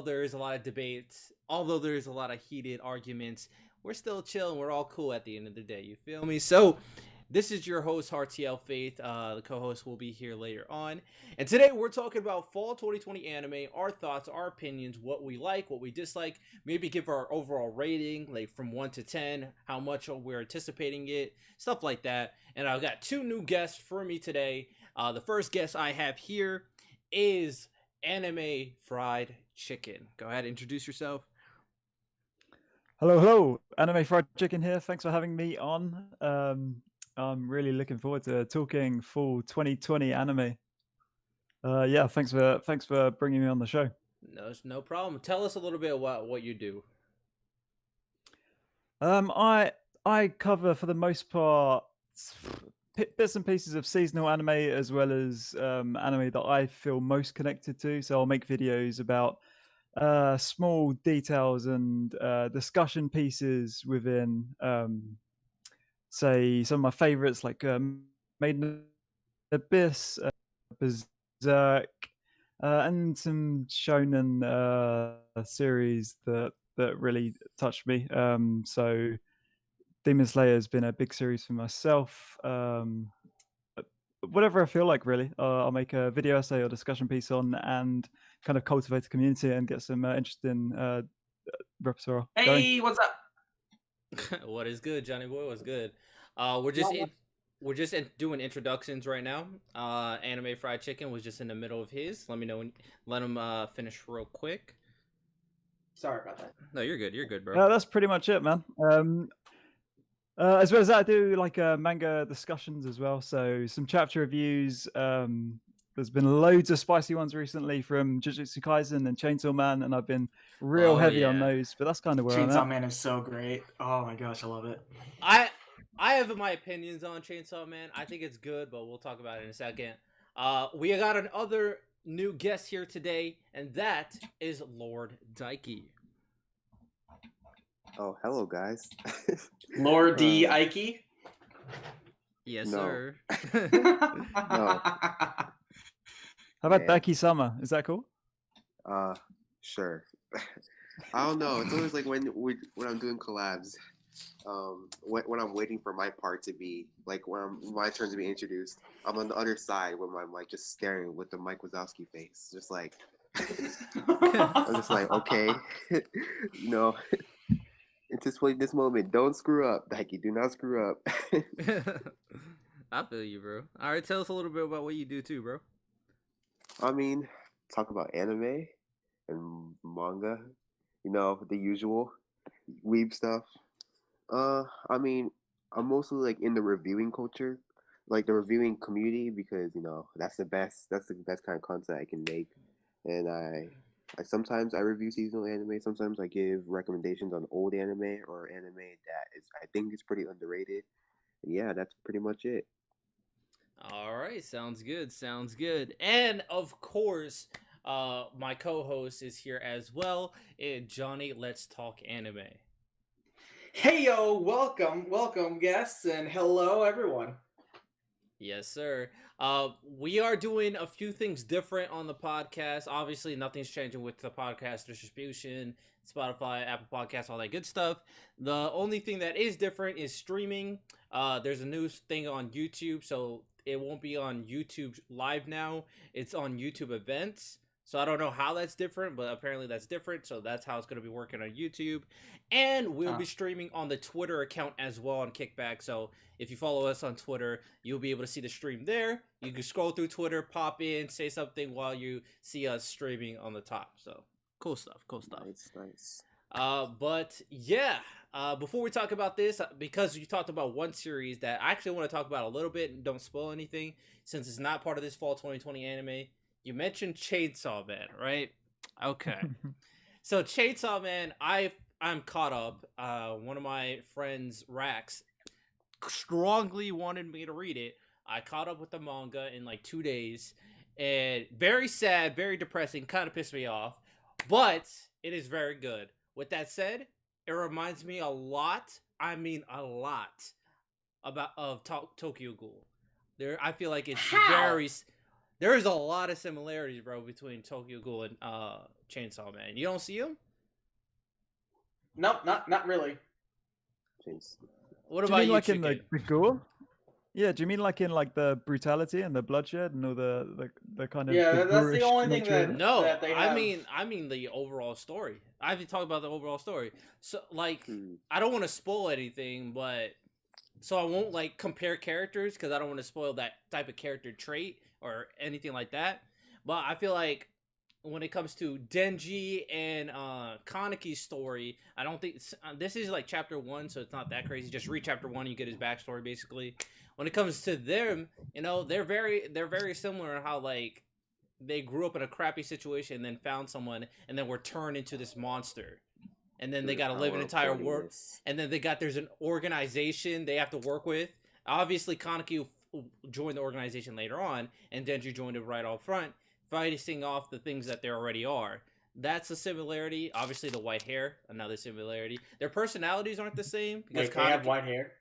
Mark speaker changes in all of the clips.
Speaker 1: there is a lot of debates, although there is a lot of heated arguments, we're still chill and we're all cool at the end of the day. You feel me? So, this is your host, RTL Faith. The co host will be here later on. And today we're talking about fall 2020 anime, our thoughts, our opinions, what we like, what we dislike, maybe give our overall rating, like from 1 to 10, how much we're anticipating it, stuff like that. And I've got two new guests for me today. The first guest I have here is Anime Fried Chicken. Go ahead, introduce yourself.
Speaker 2: Hello, hello. Anime Fried Chicken here. Thanks for having me on. I'm really looking forward to talking full 2020 anime. Yeah, thanks for bringing me on the show.
Speaker 1: No problem. Tell us a little bit about what you do.
Speaker 2: I cover for the most part bits and pieces of seasonal anime as well as anime that I feel most connected to. So I'll make videos about small details and discussion pieces within, say, some of my favorites like Maiden Abyss, Berserk, and some shonen series that really touched me. So Demon Slayer has been a big series for myself. Whatever I feel like, really, I'll make a video essay or discussion piece on, and kind of cultivate a community and get some interesting repertoire going.
Speaker 3: Hey, what's up?
Speaker 1: What is good, Johnny Boy? What's good? We're just doing introductions right now. Anime Fried Chicken was just in the middle of his. Let me know when. Let him finish real quick.
Speaker 3: Sorry about that.
Speaker 1: No, you're good. You're good, bro.
Speaker 2: That's pretty much it, man. As well as that, I do like manga discussions as well. So some chapter reviews. There's been loads of spicy ones recently from Jujutsu Kaisen and Chainsaw Man, and I've been real heavy on those. But that's kind of where I'm
Speaker 3: Chainsaw
Speaker 2: at.
Speaker 3: Man is so great. Oh my gosh, I love it.
Speaker 1: I have my opinions on Chainsaw Man. I think it's good, but we'll talk about it in a second. We got another new guest here today, and that is Lord Daiki.
Speaker 4: Oh, hello, guys.
Speaker 3: Lord D. Ike.
Speaker 1: Yes,
Speaker 4: No.
Speaker 1: sir.
Speaker 4: No.
Speaker 2: How about
Speaker 4: Yeah.
Speaker 2: Daiki Sama? Is that cool?
Speaker 4: Sure. I don't know. It's always like when I'm doing collabs, when I'm waiting for my part to be like my turn to be introduced, I'm on the other side when I'm like just staring with the Mike Wazowski face, just like I'm just like, okay, you know, anticipate this moment. Don't screw up, Daiki. Do not screw up.
Speaker 1: I feel you, bro. All right, tell us a little bit about what you do too, bro.
Speaker 4: I mean, talk about anime and manga, the usual weeb stuff. I mean, I'm mostly like in the reviewing culture, like the reviewing community, because that's the best kind of content I can make. And I sometimes I review seasonal anime, sometimes I give recommendations on old anime or anime that is I think is pretty underrated. And yeah, that's pretty much it.
Speaker 1: All right, sounds good. Sounds good. And of course, my co-host is here as well. Johnny, let's talk anime.
Speaker 3: Hey yo, welcome guests, and hello everyone.
Speaker 1: Yes, sir. We are doing a few things different on the podcast. Obviously, nothing's changing with the podcast distribution, Spotify, Apple Podcasts, all that good stuff. The only thing that is different is streaming. There's a new thing on YouTube, so it won't be on YouTube live now. It's on YouTube events. So I don't know how that's different, but apparently that's different. So that's how it's going to be working on YouTube. And we'll be streaming on the Twitter account as well on Kickback. So if you follow us on Twitter, you'll be able to see the stream there. You can scroll through Twitter, pop in, say something while you see us streaming on the top. So cool stuff.
Speaker 4: Nice.
Speaker 1: But yeah, before we talk about this, because you talked about one series that I actually want to talk about a little bit and don't spoil anything since it's not part of this fall 2020 anime. You mentioned Chainsaw Man, right? Okay. So Chainsaw Man, I'm caught up. One of my friends, Rax, strongly wanted me to read it. I caught up with the manga in like 2 days, and very sad, very depressing, kind of pissed me off, but it is very good. With that said, it reminds me a lot. I mean, a lot of Tokyo Ghoul. I feel like it's
Speaker 3: How?
Speaker 1: very. There is a lot of similarities, bro, between Tokyo Ghoul and Chainsaw Man. You don't see them?
Speaker 3: No, not really.
Speaker 4: James.
Speaker 1: What
Speaker 2: Do you
Speaker 1: about
Speaker 2: mean
Speaker 1: you,
Speaker 2: like in
Speaker 1: Chicken?
Speaker 2: the gore? Yeah, do you mean like in like the brutality and the bloodshed and all the kind of
Speaker 3: Yeah,
Speaker 2: the
Speaker 3: that's the
Speaker 2: boorish
Speaker 3: only thing
Speaker 2: nature of
Speaker 3: that
Speaker 2: it?
Speaker 1: No,
Speaker 3: that they have.
Speaker 1: I mean the overall story. I have to talk about the overall story. So, like,
Speaker 4: Hmm.
Speaker 1: I don't want to spoil anything, but so I won't like compare characters because I don't want to spoil that type of character trait or anything like that. But I feel like when it comes to Denji and Kaneki's story, I don't think this is like chapter 1, so it's not that crazy. Just read chapter 1, you get his backstory basically. When it comes to them, you know, they're very similar in how like they grew up in a crappy situation and then found someone and then were turned into this monster, and then they
Speaker 4: The
Speaker 1: got to live an
Speaker 4: power of
Speaker 1: entire world,
Speaker 4: horniness.
Speaker 1: and then there's an organization they have to work with. Obviously Kaneki joined the organization later on, and Denji joined it right off front, fighting off the things that there already are. That's a similarity. Obviously the white hair, another similarity. Their personalities aren't the same because
Speaker 3: Wait, they have
Speaker 1: Kaneki,
Speaker 3: white hair.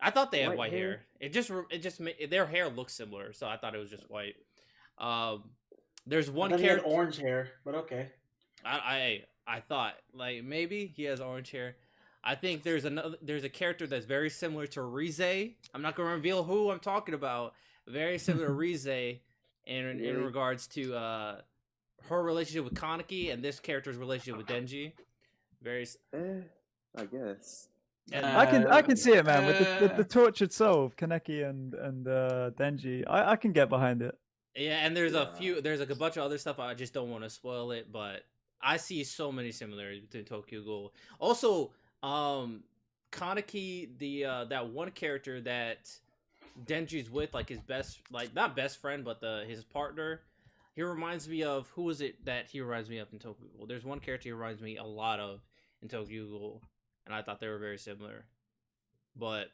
Speaker 1: I thought they had
Speaker 4: White
Speaker 1: white
Speaker 4: hair?
Speaker 1: hair. Their hair looks similar, so I thought it was just white. um there's
Speaker 3: I
Speaker 1: one
Speaker 3: thought he had
Speaker 1: character
Speaker 3: orange hair, but okay.
Speaker 1: I thought like maybe he has orange hair. I think there's a character that's very similar to Rize. I'm not gonna reveal who I'm talking about. Very similar to Rize in
Speaker 4: Really?
Speaker 1: regards to her relationship with Kaneki and this character's relationship with Denji. Very
Speaker 4: I guess.
Speaker 1: and
Speaker 2: I can see it, man, with
Speaker 3: Uh,
Speaker 2: the tortured soul of Kaneki and Denji. I can get behind it.
Speaker 1: yeah, and
Speaker 4: Yeah.
Speaker 1: there's like a bunch of other stuff. I just don't want to spoil it, but I see so many similarities between Tokyo Ghoul. Also, um, Kaneki, the that one character that Denji's with, like his best, like not best friend, but his partner. He reminds me of who is it that he reminds me of in Tokyo Ghoul? There's one character he reminds me a lot of in Tokyo Ghoul, and I thought they were very similar. But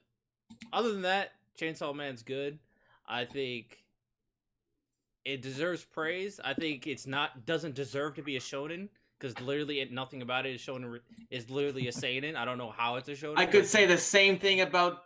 Speaker 1: other than that, Chainsaw Man's good. I think it deserves praise. I think it's not doesn't deserve to be a shonen because literally nothing about it is shonen is literally a seinen. I don't know how it's a shonen.
Speaker 3: I could say the same thing about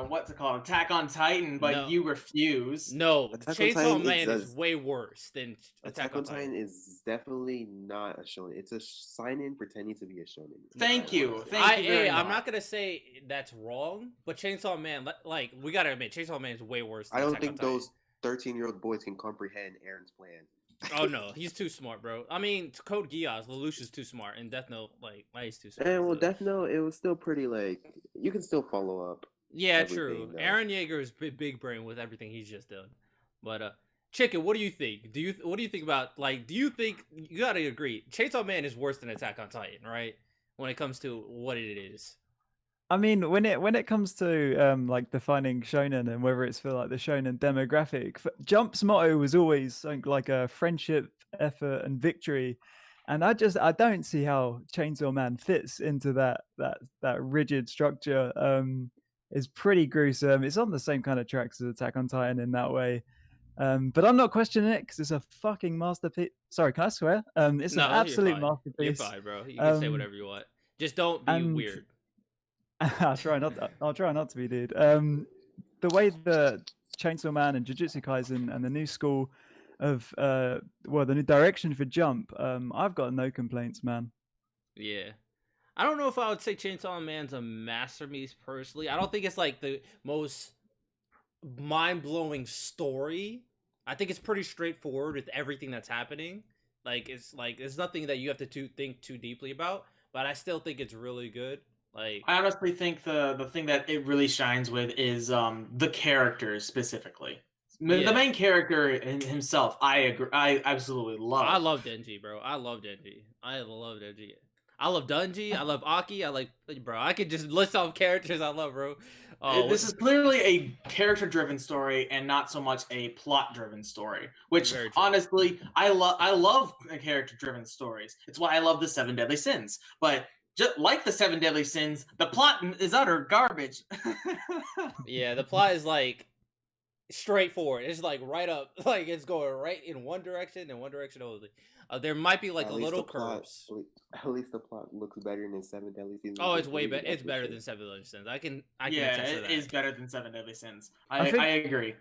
Speaker 3: what's it called, Attack on Titan, but
Speaker 1: No.
Speaker 3: you refuse.
Speaker 1: No,
Speaker 4: Attack on
Speaker 1: Chainsaw
Speaker 4: Titan
Speaker 1: Man is
Speaker 4: does.
Speaker 1: way worse than
Speaker 4: Attack on Titan is definitely not a shonen. It's a sign-in pretending to be a shonen.
Speaker 3: Thank you.
Speaker 4: honestly.
Speaker 3: Thank you very
Speaker 1: I'm
Speaker 3: much.
Speaker 1: not gonna say that's wrong, but Chainsaw Man, like we gotta admit, Chainsaw Man is way worse. Than
Speaker 4: I don't
Speaker 1: Attack on
Speaker 4: think
Speaker 1: Titan.
Speaker 4: those 13-year-old boys can comprehend Aaron's plan.
Speaker 1: Oh no, he's too smart, bro. I mean, Code Geass, Lelouch is too smart, and Death Note, like he's too smart.
Speaker 4: And well,
Speaker 1: so-
Speaker 4: Death Note, it was still pretty like you can still follow up.
Speaker 1: Yeah,
Speaker 4: everything,
Speaker 1: true.
Speaker 4: though.
Speaker 1: Aaron Yeager is big brain with everything he's just done. But Chicken, what do you think? What do you think about like? Do you think you gotta agree? Chainsaw Man is worse than Attack on Titan, right? When it comes to what it is.
Speaker 2: I mean, when it comes to like defining shonen and whether it's for like the shonen demographic, Jump's motto was always something like a friendship, effort, and victory, and I don't see how Chainsaw Man fits into that rigid structure. It's pretty gruesome. It's on the same kind of tracks as Attack on Titan in that way. But I'm not questioning it because it's a fucking masterpiece. Sorry, can I swear? It's an
Speaker 1: No,
Speaker 2: absolute
Speaker 1: You're
Speaker 2: masterpiece.
Speaker 1: fine, bro. You can say
Speaker 2: Um,
Speaker 1: whatever you want. Just don't be
Speaker 2: and
Speaker 1: weird.
Speaker 2: I'll try not. I'll try not to be, dude. The way the Chainsaw Man and Jujutsu Kaisen and the new school of the new direction for Jump, I've got no complaints, man.
Speaker 1: Yeah. I don't know if I would say Chainsaw Man's a masterpiece personally. I don't think it's like the most mind-blowing story. I think it's pretty straightforward with everything that's happening. Like it's nothing that you have to think too deeply about, but I still think it's really good. Like
Speaker 3: I honestly think the thing that it really shines with is the characters specifically.
Speaker 1: Yeah.
Speaker 3: The main character himself, I agree. I absolutely love.
Speaker 1: I love Denji, bro. I love Denji. I love Denji. I love Dunji. I love Aki. I like, bro. I could just list off characters I love, bro.
Speaker 3: This is clearly a character-driven story and not so much a plot-driven story. Which,
Speaker 1: Very true.
Speaker 3: honestly, I love character-driven stories. It's why I love the Seven Deadly Sins. But just like the Seven Deadly Sins, the plot is utter garbage.
Speaker 1: Yeah, the plot is like straightforward. It's like right up, like it's going right in one direction and one direction only. There might be like
Speaker 4: At
Speaker 1: a
Speaker 4: least
Speaker 1: little
Speaker 4: the plot-
Speaker 1: curves.
Speaker 4: At least the plot looks better than Seven Deadly Sins.
Speaker 1: Oh, it's way
Speaker 4: better.
Speaker 1: better. It's better than Seven Deadly Sins. I can
Speaker 3: yeah,
Speaker 1: attest to
Speaker 3: it
Speaker 1: that.
Speaker 3: is better than Seven Deadly Sins.
Speaker 2: I think-
Speaker 3: I agree.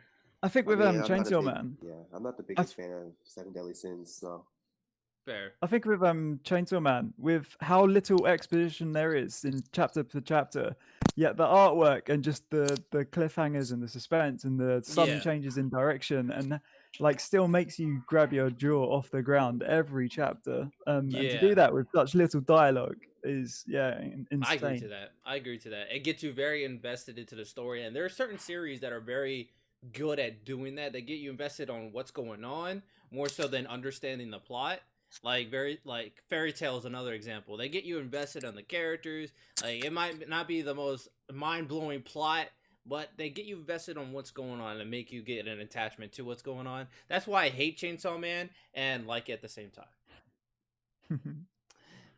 Speaker 2: I think
Speaker 4: I
Speaker 2: with
Speaker 4: mean, I'm not a
Speaker 2: Chainsaw
Speaker 4: big,
Speaker 2: Man,
Speaker 4: yeah, I'm not the
Speaker 2: I
Speaker 4: biggest fan of Seven Deadly Sins, so
Speaker 1: Fair.
Speaker 2: I think with Chainsaw Man, with how little exposition there is in chapter per chapter, yet the artwork and just the cliffhangers and the suspense and the sudden
Speaker 1: Yeah.
Speaker 2: changes in direction and like still makes you grab your jaw off the ground every chapter. And to do
Speaker 1: Yeah.
Speaker 2: that with such little dialogue is
Speaker 1: I agree to
Speaker 2: insane.
Speaker 1: that. I agree to that. It gets you very invested into the story, and there are certain series that are very good at doing that. They get you invested on what's going on more so than understanding the plot. Like Fairy Tail is another example. They get you invested on the characters. Like it might not be the most mind blowing plot, but they get you invested on what's going on and make you get an attachment to what's going on. That's why I hate Chainsaw Man and like it at the same time.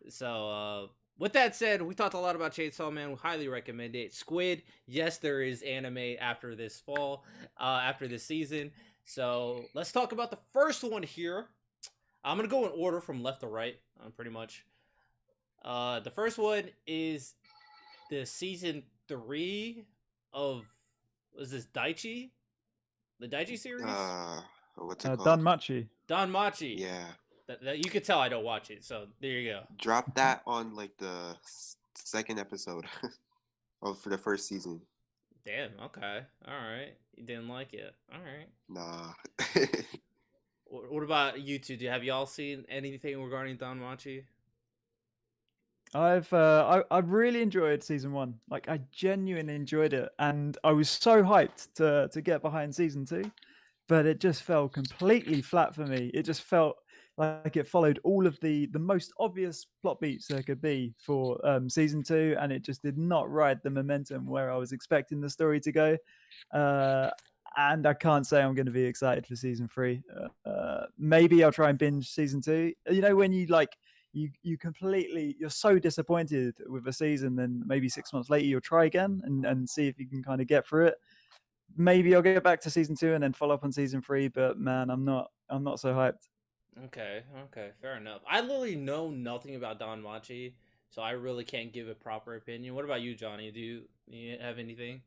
Speaker 1: So, with that said, we talked a lot about Chainsaw Man. We highly recommend it. Squid, yes, there is anime after this fall, after this season. So, let's talk about the first one here. I'm going to go in order from left to right, pretty much. The first one is the season 3 of, was this Daichi? The Daichi series?
Speaker 5: What's it called?
Speaker 2: Danmachi.
Speaker 1: Danmachi.
Speaker 5: Yeah.
Speaker 1: That you could tell I don't watch it, so there you go.
Speaker 5: Drop that on like the second episode for the first season.
Speaker 1: Damn, okay. Alright. You didn't like it. Alright.
Speaker 5: Nah.
Speaker 1: What about you two? Have y'all seen anything regarding Danmachi?
Speaker 2: I've really enjoyed season 1. Like I genuinely enjoyed it, and I was so hyped to get behind season 2, but it just fell completely flat for me. It just felt like it followed all of the most obvious plot beats there could be for season 2, and it just did not ride the momentum where I was expecting the story to go. And I can't say I'm going to be excited for season 3. Maybe I'll try and binge season 2. You know, when you like you completely, you're so disappointed with a season, then maybe 6 months later you'll try again and see if you can kind of get through it. Maybe I'll get back to season 2 and then follow up on season 3, but man, I'm not so hyped.
Speaker 1: Okay, fair enough. I literally know nothing about Danmachi, so I really can't give a proper opinion. What about you, Johnny? Do you have anything?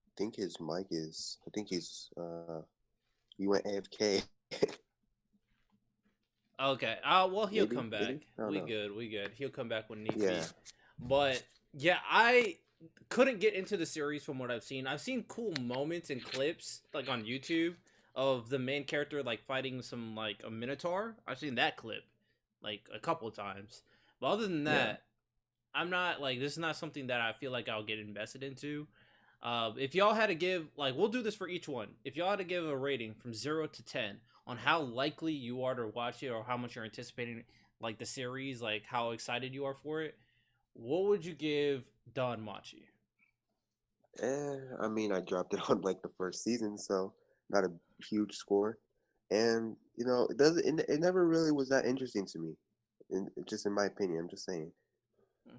Speaker 5: I think his mic is. I think he's. He went AFK.
Speaker 1: Okay. Well, he'll
Speaker 5: Maybe,
Speaker 1: come back.
Speaker 5: maybe? I don't know.
Speaker 1: We good. He'll come back when needs
Speaker 5: Yeah.
Speaker 1: be. But yeah, I couldn't get into the series from what I've seen. I've seen cool moments and clips like on YouTube of the main character like fighting some like a minotaur. I've seen that clip like a couple of times. But other than that, I'm not like, this is not something that I feel like I'll get invested into. If y'all had to give, like, we'll do this for each one. If y'all had to give a rating from 0 to 10 on how likely you are to watch it or how much you're anticipating, like, the series, like, how excited you are for it, what would you give Danmachi?
Speaker 5: I mean, I dropped it on like the first season, so not a huge score. And you know, it doesn't. It never really was that interesting to me. Just in my opinion, I'm just saying.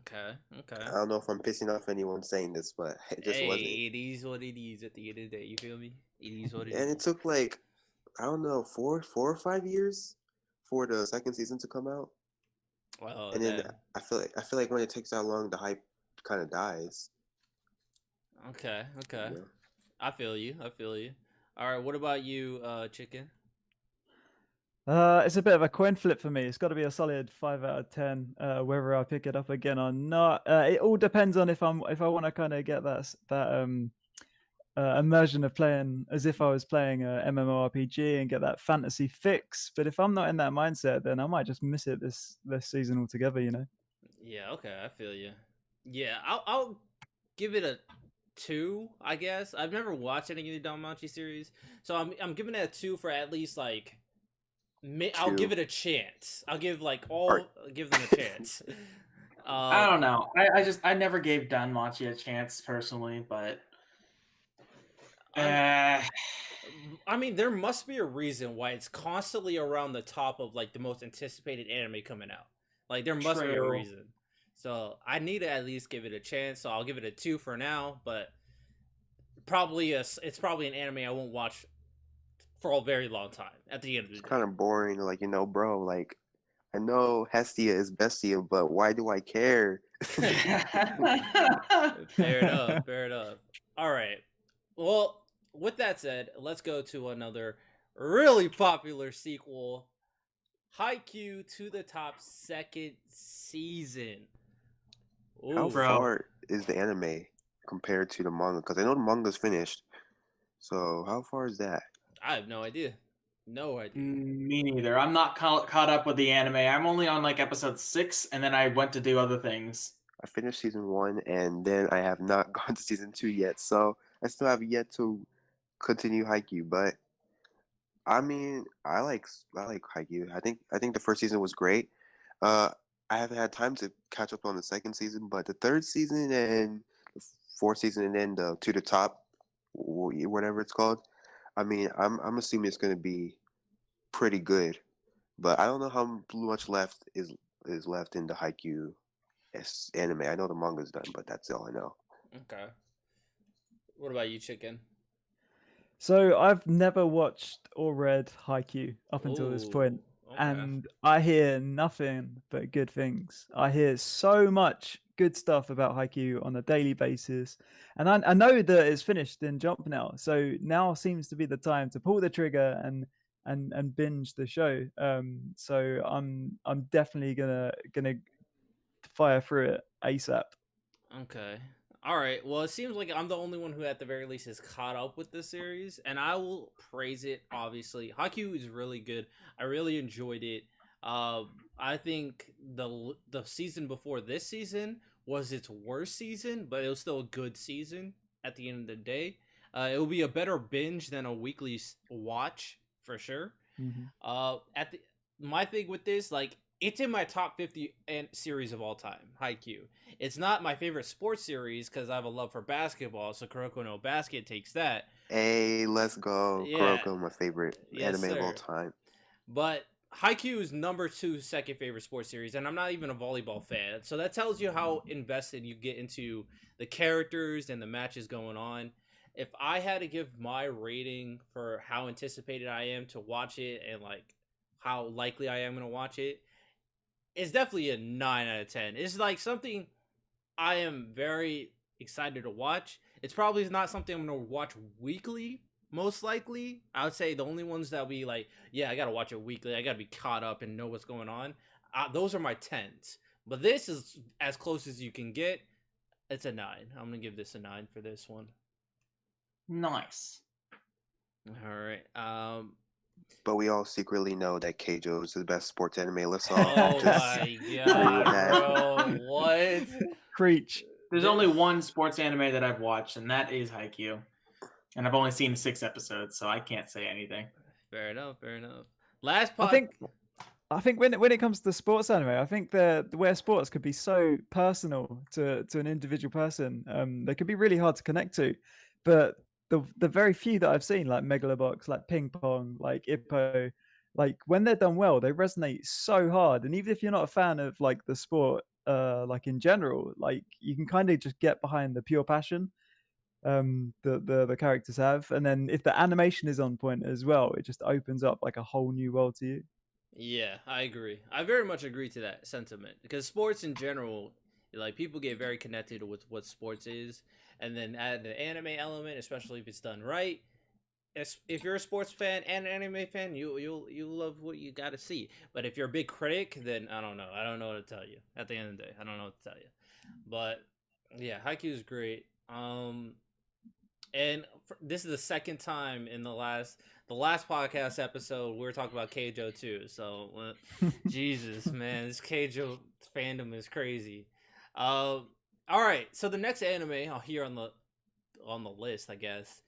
Speaker 1: Okay.
Speaker 5: I don't know if I'm pissing off anyone saying this, but it just wasn't.
Speaker 1: It is what it is at the end of the day. You feel me? It is what it
Speaker 5: And
Speaker 1: is.
Speaker 5: it took like, I don't know, 4 or 5 years for the second season to come out.
Speaker 1: Well,
Speaker 5: And then I feel like when it takes that long, the hype kind of dies.
Speaker 1: Okay.
Speaker 5: Yeah.
Speaker 1: I feel you. All right. What about you, Chicken?
Speaker 2: It's a bit of a coin flip for me. It's got to be a solid 5 out of 10. Whether I pick it up again or not, it all depends on if I want to kind of get that immersion of playing as if I was playing a MMORPG and get that fantasy fix. But if I'm not in that mindset, then I might just miss it this season altogether. You know.
Speaker 1: Yeah. Okay. I feel you. Yeah. I'll give it a 2, I guess. I've never watched any of the Danmachi series, so I'm giving it a 2 for at least like. I'll
Speaker 5: 2.
Speaker 1: give it a chance. I'll give give them a chance.
Speaker 3: I don't know. I never gave Danmachi a chance personally, but
Speaker 1: I mean, there must be a reason why it's constantly around the top of like the most anticipated anime coming out. Like there must be a
Speaker 3: True.
Speaker 1: reason. So I need to at least give it a chance. So I'll give it a 2 for now, but it's probably an anime I won't watch for a very long time at the end of the
Speaker 5: It's
Speaker 1: day.
Speaker 5: kind of boring. Like, you know, bro, like, I know Hestia is Bestia, but why do I care?
Speaker 1: Fair enough. All right. Well, with that said, let's go to another really popular sequel, Haikyuu to the Top second season.
Speaker 5: How
Speaker 1: Ooh,
Speaker 3: Bro.
Speaker 5: far is the anime compared to the manga? Because I know the manga's finished. So how far is that?
Speaker 1: I have no idea. No idea.
Speaker 3: Me neither. I'm not caught up with the anime. I'm only on like episode 6, and then I went to do other things.
Speaker 5: I finished season 1, and then I have not gone to season 2 yet. So I still have yet to continue Haikyuu. But I mean, I like Haikyuu. I think the first season was great. Uh, I haven't had time to catch up on the second season, but the third season and the fourth season, and then the To the Top, whatever it's called. I mean, I'm assuming it's going to be pretty good, but I don't know how much left is left in the Haikyuu anime. I know the manga's done, but that's all I know.
Speaker 1: Okay. What about you, Chicken?
Speaker 2: So I've never watched or read Haikyuu up until this
Speaker 1: Ooh,
Speaker 2: point,
Speaker 1: okay.
Speaker 2: and I hear nothing but good things. I hear so much good stuff about Haikyuu on a daily basis, and I know that it's finished in Jump now. So now seems to be the time to pull the trigger and binge the show. So I'm definitely gonna fire through it ASAP.
Speaker 1: Okay. All right. Well, it seems like I'm the only one who, at the very least, is caught up with the series, and I will praise it. Obviously, Haikyuu is really good. I really enjoyed it. I think the season before this season was its worst season, but it was still a good season. At the end of the day, it will be a better binge than a weekly watch for sure. At the my thing with this, like, it's in my top 50 series of all time, Haikyuu. It's not my favorite sports series because I have a love for basketball, so Kuroko no Basket takes that.
Speaker 5: Hey, let's go.
Speaker 1: Yeah,
Speaker 5: Kuroko, my favorite
Speaker 1: yes,
Speaker 5: anime of all
Speaker 1: sir.
Speaker 5: time.
Speaker 1: But Haikyuu is number 2 second favorite sports series, and I'm not even a volleyball fan. So that tells you how invested you get into the characters and the matches going on. If I had to give my rating for how anticipated I am to watch it and like how likely I am going to watch it, it's definitely a 9 out of 10. It's like something I am very excited to watch. It's probably not something I'm going to watch weekly, most likely. I would say the only ones that we like, yeah, I got to watch it weekly. I got to be caught up and know what's going on. Those are my 10s. But this is as close as you can get. It's a 9. I'm going to give this a 9 for this one.
Speaker 3: Nice.
Speaker 1: All right.
Speaker 5: But we all secretly know that Keijo is the best sports anime. Let's all
Speaker 1: Oh
Speaker 5: just
Speaker 1: my
Speaker 5: believe
Speaker 1: god,
Speaker 5: that.
Speaker 1: bro. What?
Speaker 2: Preach.
Speaker 3: There's only one sports anime that I've watched, and that is Haikyuu. And I've only seen 6 episodes, so I can't say anything.
Speaker 1: Fair enough. Fair enough. Last
Speaker 2: I think when it comes to sports anime, I think the where sports could be so personal to an individual person, they could be really hard to connect to. But the very few that I've seen, like Megalobox, like Ping Pong, like Ippo, like when they're done well, they resonate so hard. And even if you're not a fan of like the sport, like in general, like you can kind of just get behind the pure passion the characters have, and then if the animation is on point as well, it just opens up like a whole new world to you.
Speaker 1: Yeah, I agree. I very much agree to that sentiment because sports in general, like, people get very connected with what sports is, and then add the anime element, especially if it's done right. If you're a sports fan and an anime fan, you love what you got to see. But if you're a big critic, then I don't know. I don't know what to tell you. At the end of the day, I don't know what to tell you. But yeah, Haikyuu is great. And this is the second time in the last podcast episode we were talking about Keijo too. So Jesus, man, this Keijo fandom is crazy. All right, so the next anime here on the list, I guess.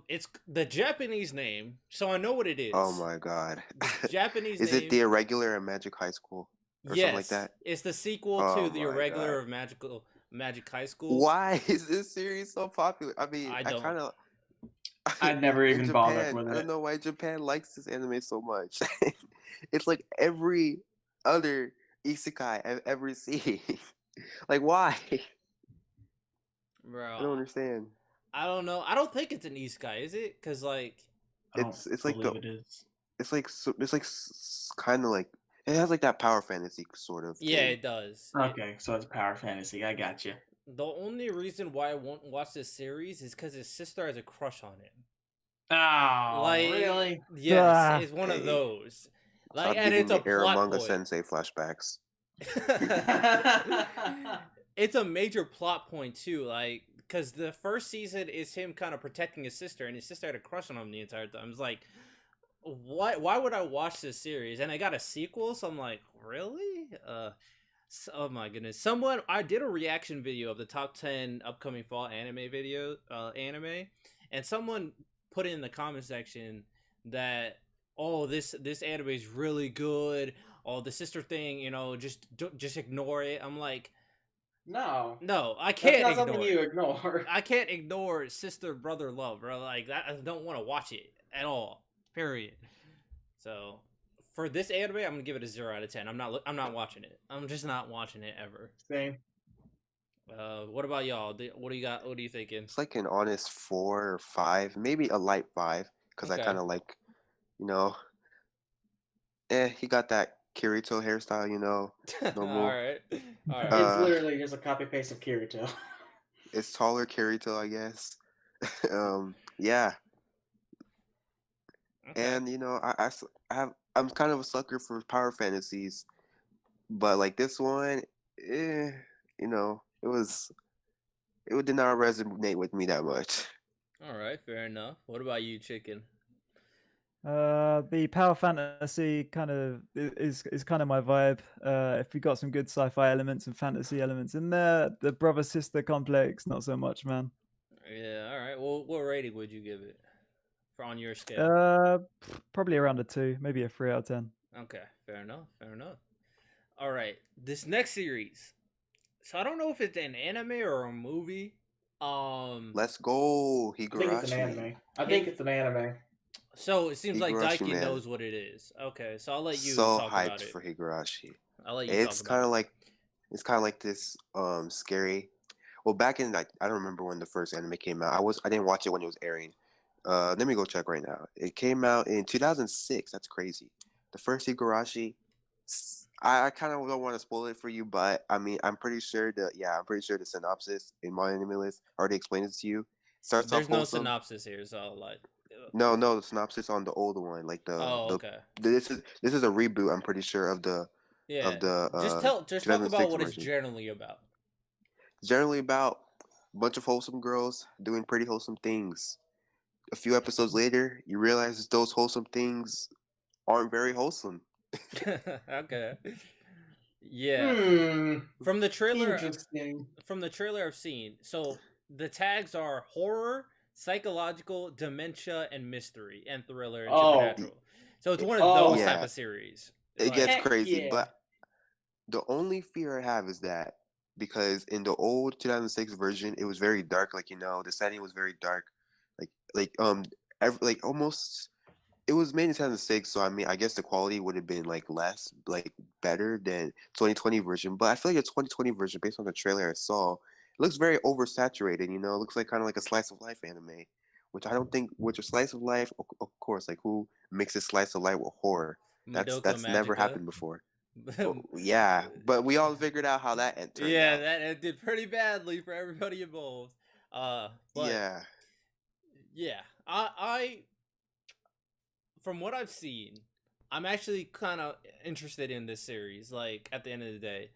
Speaker 1: It's the Japanese name, so I know what it is.
Speaker 5: Oh my god.
Speaker 1: Japanese
Speaker 5: Is
Speaker 1: name.
Speaker 5: it The Irregular and Magic High School? Or something like that?
Speaker 1: It's the sequel
Speaker 5: Oh
Speaker 1: to the
Speaker 5: my
Speaker 1: Irregular
Speaker 5: God.
Speaker 1: of Magic High School.
Speaker 5: Why is this series so popular? I mean,
Speaker 1: I
Speaker 5: I
Speaker 1: don't.
Speaker 5: kind of.
Speaker 3: I'd never
Speaker 5: in
Speaker 3: even bothered
Speaker 5: Japan,
Speaker 3: with
Speaker 5: I
Speaker 3: it.
Speaker 5: don't know why Japan likes this anime so much. It's like every other isekai I've ever seen. Like, why?
Speaker 1: Bro,
Speaker 5: I don't understand.
Speaker 1: I don't know. I don't think it's an isekai, is it? Because like,
Speaker 3: I don't
Speaker 5: It's like
Speaker 3: believe
Speaker 5: the
Speaker 3: it is.
Speaker 5: it's like kind of like it has like that power fantasy sort of
Speaker 1: yeah,
Speaker 5: thing.
Speaker 1: it does.
Speaker 3: Okay, so it's power fantasy. I got you.
Speaker 1: The only reason why I won't watch this series is because his sister has a crush on him.
Speaker 3: Oh,
Speaker 1: Like,
Speaker 3: really?
Speaker 1: yes,
Speaker 2: Ah.
Speaker 1: it's one of
Speaker 5: Hey,
Speaker 1: those. Like,
Speaker 5: stop
Speaker 1: and
Speaker 5: giving
Speaker 1: it's a
Speaker 5: me
Speaker 1: plot
Speaker 5: Aramanga
Speaker 1: point.
Speaker 5: Sensei flashbacks.
Speaker 1: It's a major plot point too, like because the first season is him kind of protecting his sister, and his sister had a crush on him the entire time. It's like, what? Why would I watch this series? And I got a sequel, so I'm like, really? Oh my goodness! Someone I did a reaction video of the top 10 upcoming fall anime, and someone put in the comment section that this anime is really good. Oh, the sister thing, just ignore it. I'm like,
Speaker 3: No,
Speaker 1: no, I
Speaker 3: that's
Speaker 1: can't
Speaker 3: not something
Speaker 1: ignore
Speaker 3: you
Speaker 1: it.
Speaker 3: ignore.
Speaker 1: I can't ignore sister brother love, bro. Like that, I don't want to watch it at all. Period. So for this anime, I'm gonna give it a 0 out of 10. I'm not watching it. I'm just not watching it ever.
Speaker 3: Same.
Speaker 1: What about y'all? What do you got? What are you thinking?
Speaker 5: It's like an honest 4 or 5, maybe a light 5, because I
Speaker 1: Okay.
Speaker 5: kind of like, you know, he got that Kirito hairstyle,
Speaker 1: All
Speaker 5: normal.
Speaker 1: right. All right.
Speaker 3: It's
Speaker 5: Uh,
Speaker 3: literally just a copy paste of Kirito.
Speaker 5: it's taller Kirito, I guess. Yeah,
Speaker 1: Okay.
Speaker 5: and I'm kind of a sucker for power fantasies, but like this one, it did not resonate with me that much.
Speaker 1: All right. Fair enough. What about you, chicken?
Speaker 2: The power fantasy kind of is kind of my vibe. If we got some good sci-fi elements and fantasy elements in there, the brother sister complex, not so much, man.
Speaker 1: Yeah. All right. Well, what rating would you give it for on your scale?
Speaker 2: Probably around a 2, maybe a 3 out of 10.
Speaker 1: Okay. Fair enough. Fair enough. All right. This next series. So I don't know if it's an anime or a movie.
Speaker 5: Let's go,
Speaker 3: I think it's an
Speaker 5: Higurashi.
Speaker 3: anime. I think it's an anime.
Speaker 1: So it seems like
Speaker 5: Higurashi,
Speaker 1: Daiki
Speaker 5: man.
Speaker 1: knows what it is. Okay, so I'll let you
Speaker 5: So
Speaker 1: talk about
Speaker 5: hyped
Speaker 1: it.
Speaker 5: for Higurashi.
Speaker 1: I'll let you
Speaker 5: It's
Speaker 1: talk
Speaker 5: kind
Speaker 1: about
Speaker 5: of
Speaker 1: it.
Speaker 5: like this scary. Well, back in like I don't remember when the first anime came out. I didn't watch it when it was airing. Let me go check right now. It came out in 2006. That's crazy. The first Higurashi. I kind of don't want to spoil it for you, but I mean, I'm pretty sure the synopsis in my anime list already explained it to you. Starts off
Speaker 1: There's no
Speaker 5: wholesome.
Speaker 1: synopsis here, so I'll like.
Speaker 5: No, the synopsis on the older one, like
Speaker 1: Oh, okay.
Speaker 5: this is a reboot. I'm pretty sure of the
Speaker 1: Yeah. Just talk about
Speaker 5: 2006
Speaker 1: what it's
Speaker 5: version.
Speaker 1: generally about.
Speaker 5: Generally about a bunch of wholesome girls doing pretty wholesome things. A few episodes later, you realize those wholesome things aren't very wholesome.
Speaker 1: Okay. Yeah.
Speaker 3: Hmm.
Speaker 1: From the trailer,
Speaker 3: Interesting.
Speaker 1: I've seen. So the tags are horror, psychological, dementia, and mystery, and thriller and
Speaker 3: Oh.
Speaker 1: supernatural. So it's one of
Speaker 3: Oh.
Speaker 1: those
Speaker 5: Yeah.
Speaker 1: type of series.
Speaker 5: It gets
Speaker 3: Heck
Speaker 5: crazy,
Speaker 3: yeah.
Speaker 5: but the only fear I have is that because in the old 2006 version, it was very dark. Like the setting was very dark. Like almost it was made in 2006, so I mean, I guess the quality would have been like better than 2020 version. But I feel like the 2020 version, based on the trailer I saw, it looks very oversaturated. It looks like kind of like a slice of life anime, which I don't think. Which a slice of life, of course, like who mixes slice of life with horror?
Speaker 1: Madoka
Speaker 5: That's never
Speaker 1: Magica.
Speaker 5: happened before. Yeah, but we all figured out how that turned
Speaker 1: Yeah,
Speaker 5: out.
Speaker 1: that ended pretty badly for everybody involved. But
Speaker 5: Yeah,
Speaker 1: yeah, I from what I've seen, I'm actually kind of interested in this series. Like at the end of the day,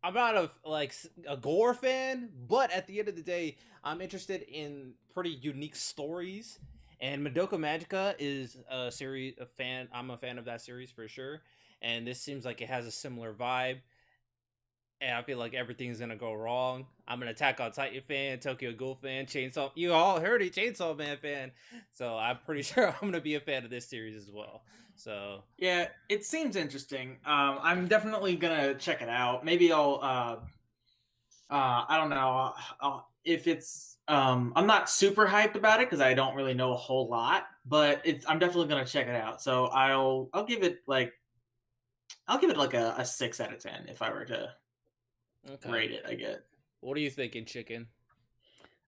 Speaker 1: I'm not a gore fan, but at the end of the day, I'm interested in pretty unique stories. And Madoka Magica is a fan. I'm a fan of that series for sure. And this seems like it has a similar vibe. And I feel like everything's gonna go wrong. I'm an Attack on Titan fan, Tokyo Ghoul fan, Chainsaw. You all heard it, Chainsaw Man fan. So I'm pretty sure I'm gonna be a fan of this series as well. So
Speaker 3: Yeah, it seems interesting. I'm definitely gonna check it out. Maybe I'll. I don't know if it's. I'm not super hyped about it because I don't really know a whole lot, but I'm definitely gonna check it out. So I'll give it like a 6 out of 10 if I were to rate it. I guess.
Speaker 1: what are you thinking, chicken?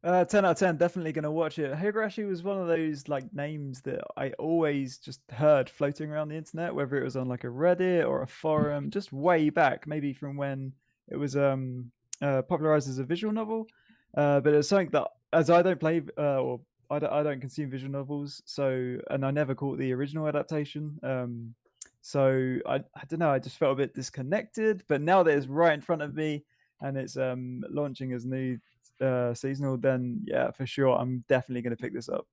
Speaker 2: 10 out of 10, definitely gonna watch it. Higurashi was one of those like names that I always just heard floating around the internet, whether it was on like a Reddit or a forum, just way back, maybe from when it was popularized as a visual novel, but it's something that, as I don't play or I don't consume visual novels, so, and I never caught the original adaptation. So I don't know. I just felt a bit disconnected. But now that it's right in front of me and it's launching as new seasonal, then yeah, for sure, I'm definitely going to pick this up.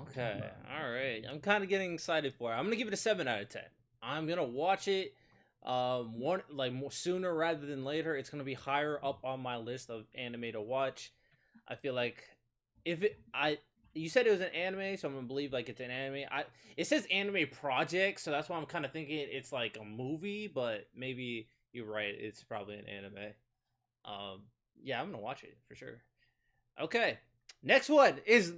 Speaker 1: Okay, all right. I'm kind of getting excited for it. I'm gonna give it a 7 out of 10. I'm gonna watch it, one like more sooner rather than later. It's gonna be higher up on my list of anime to watch. I feel like if it, I, you said it was an anime, so I'm gonna believe like it's an anime. It says anime project, so that's why I'm kind of thinking it's like a movie, but maybe you're right. It's probably an anime. Um, yeah, I'm gonna watch it for sure. Okay, next one is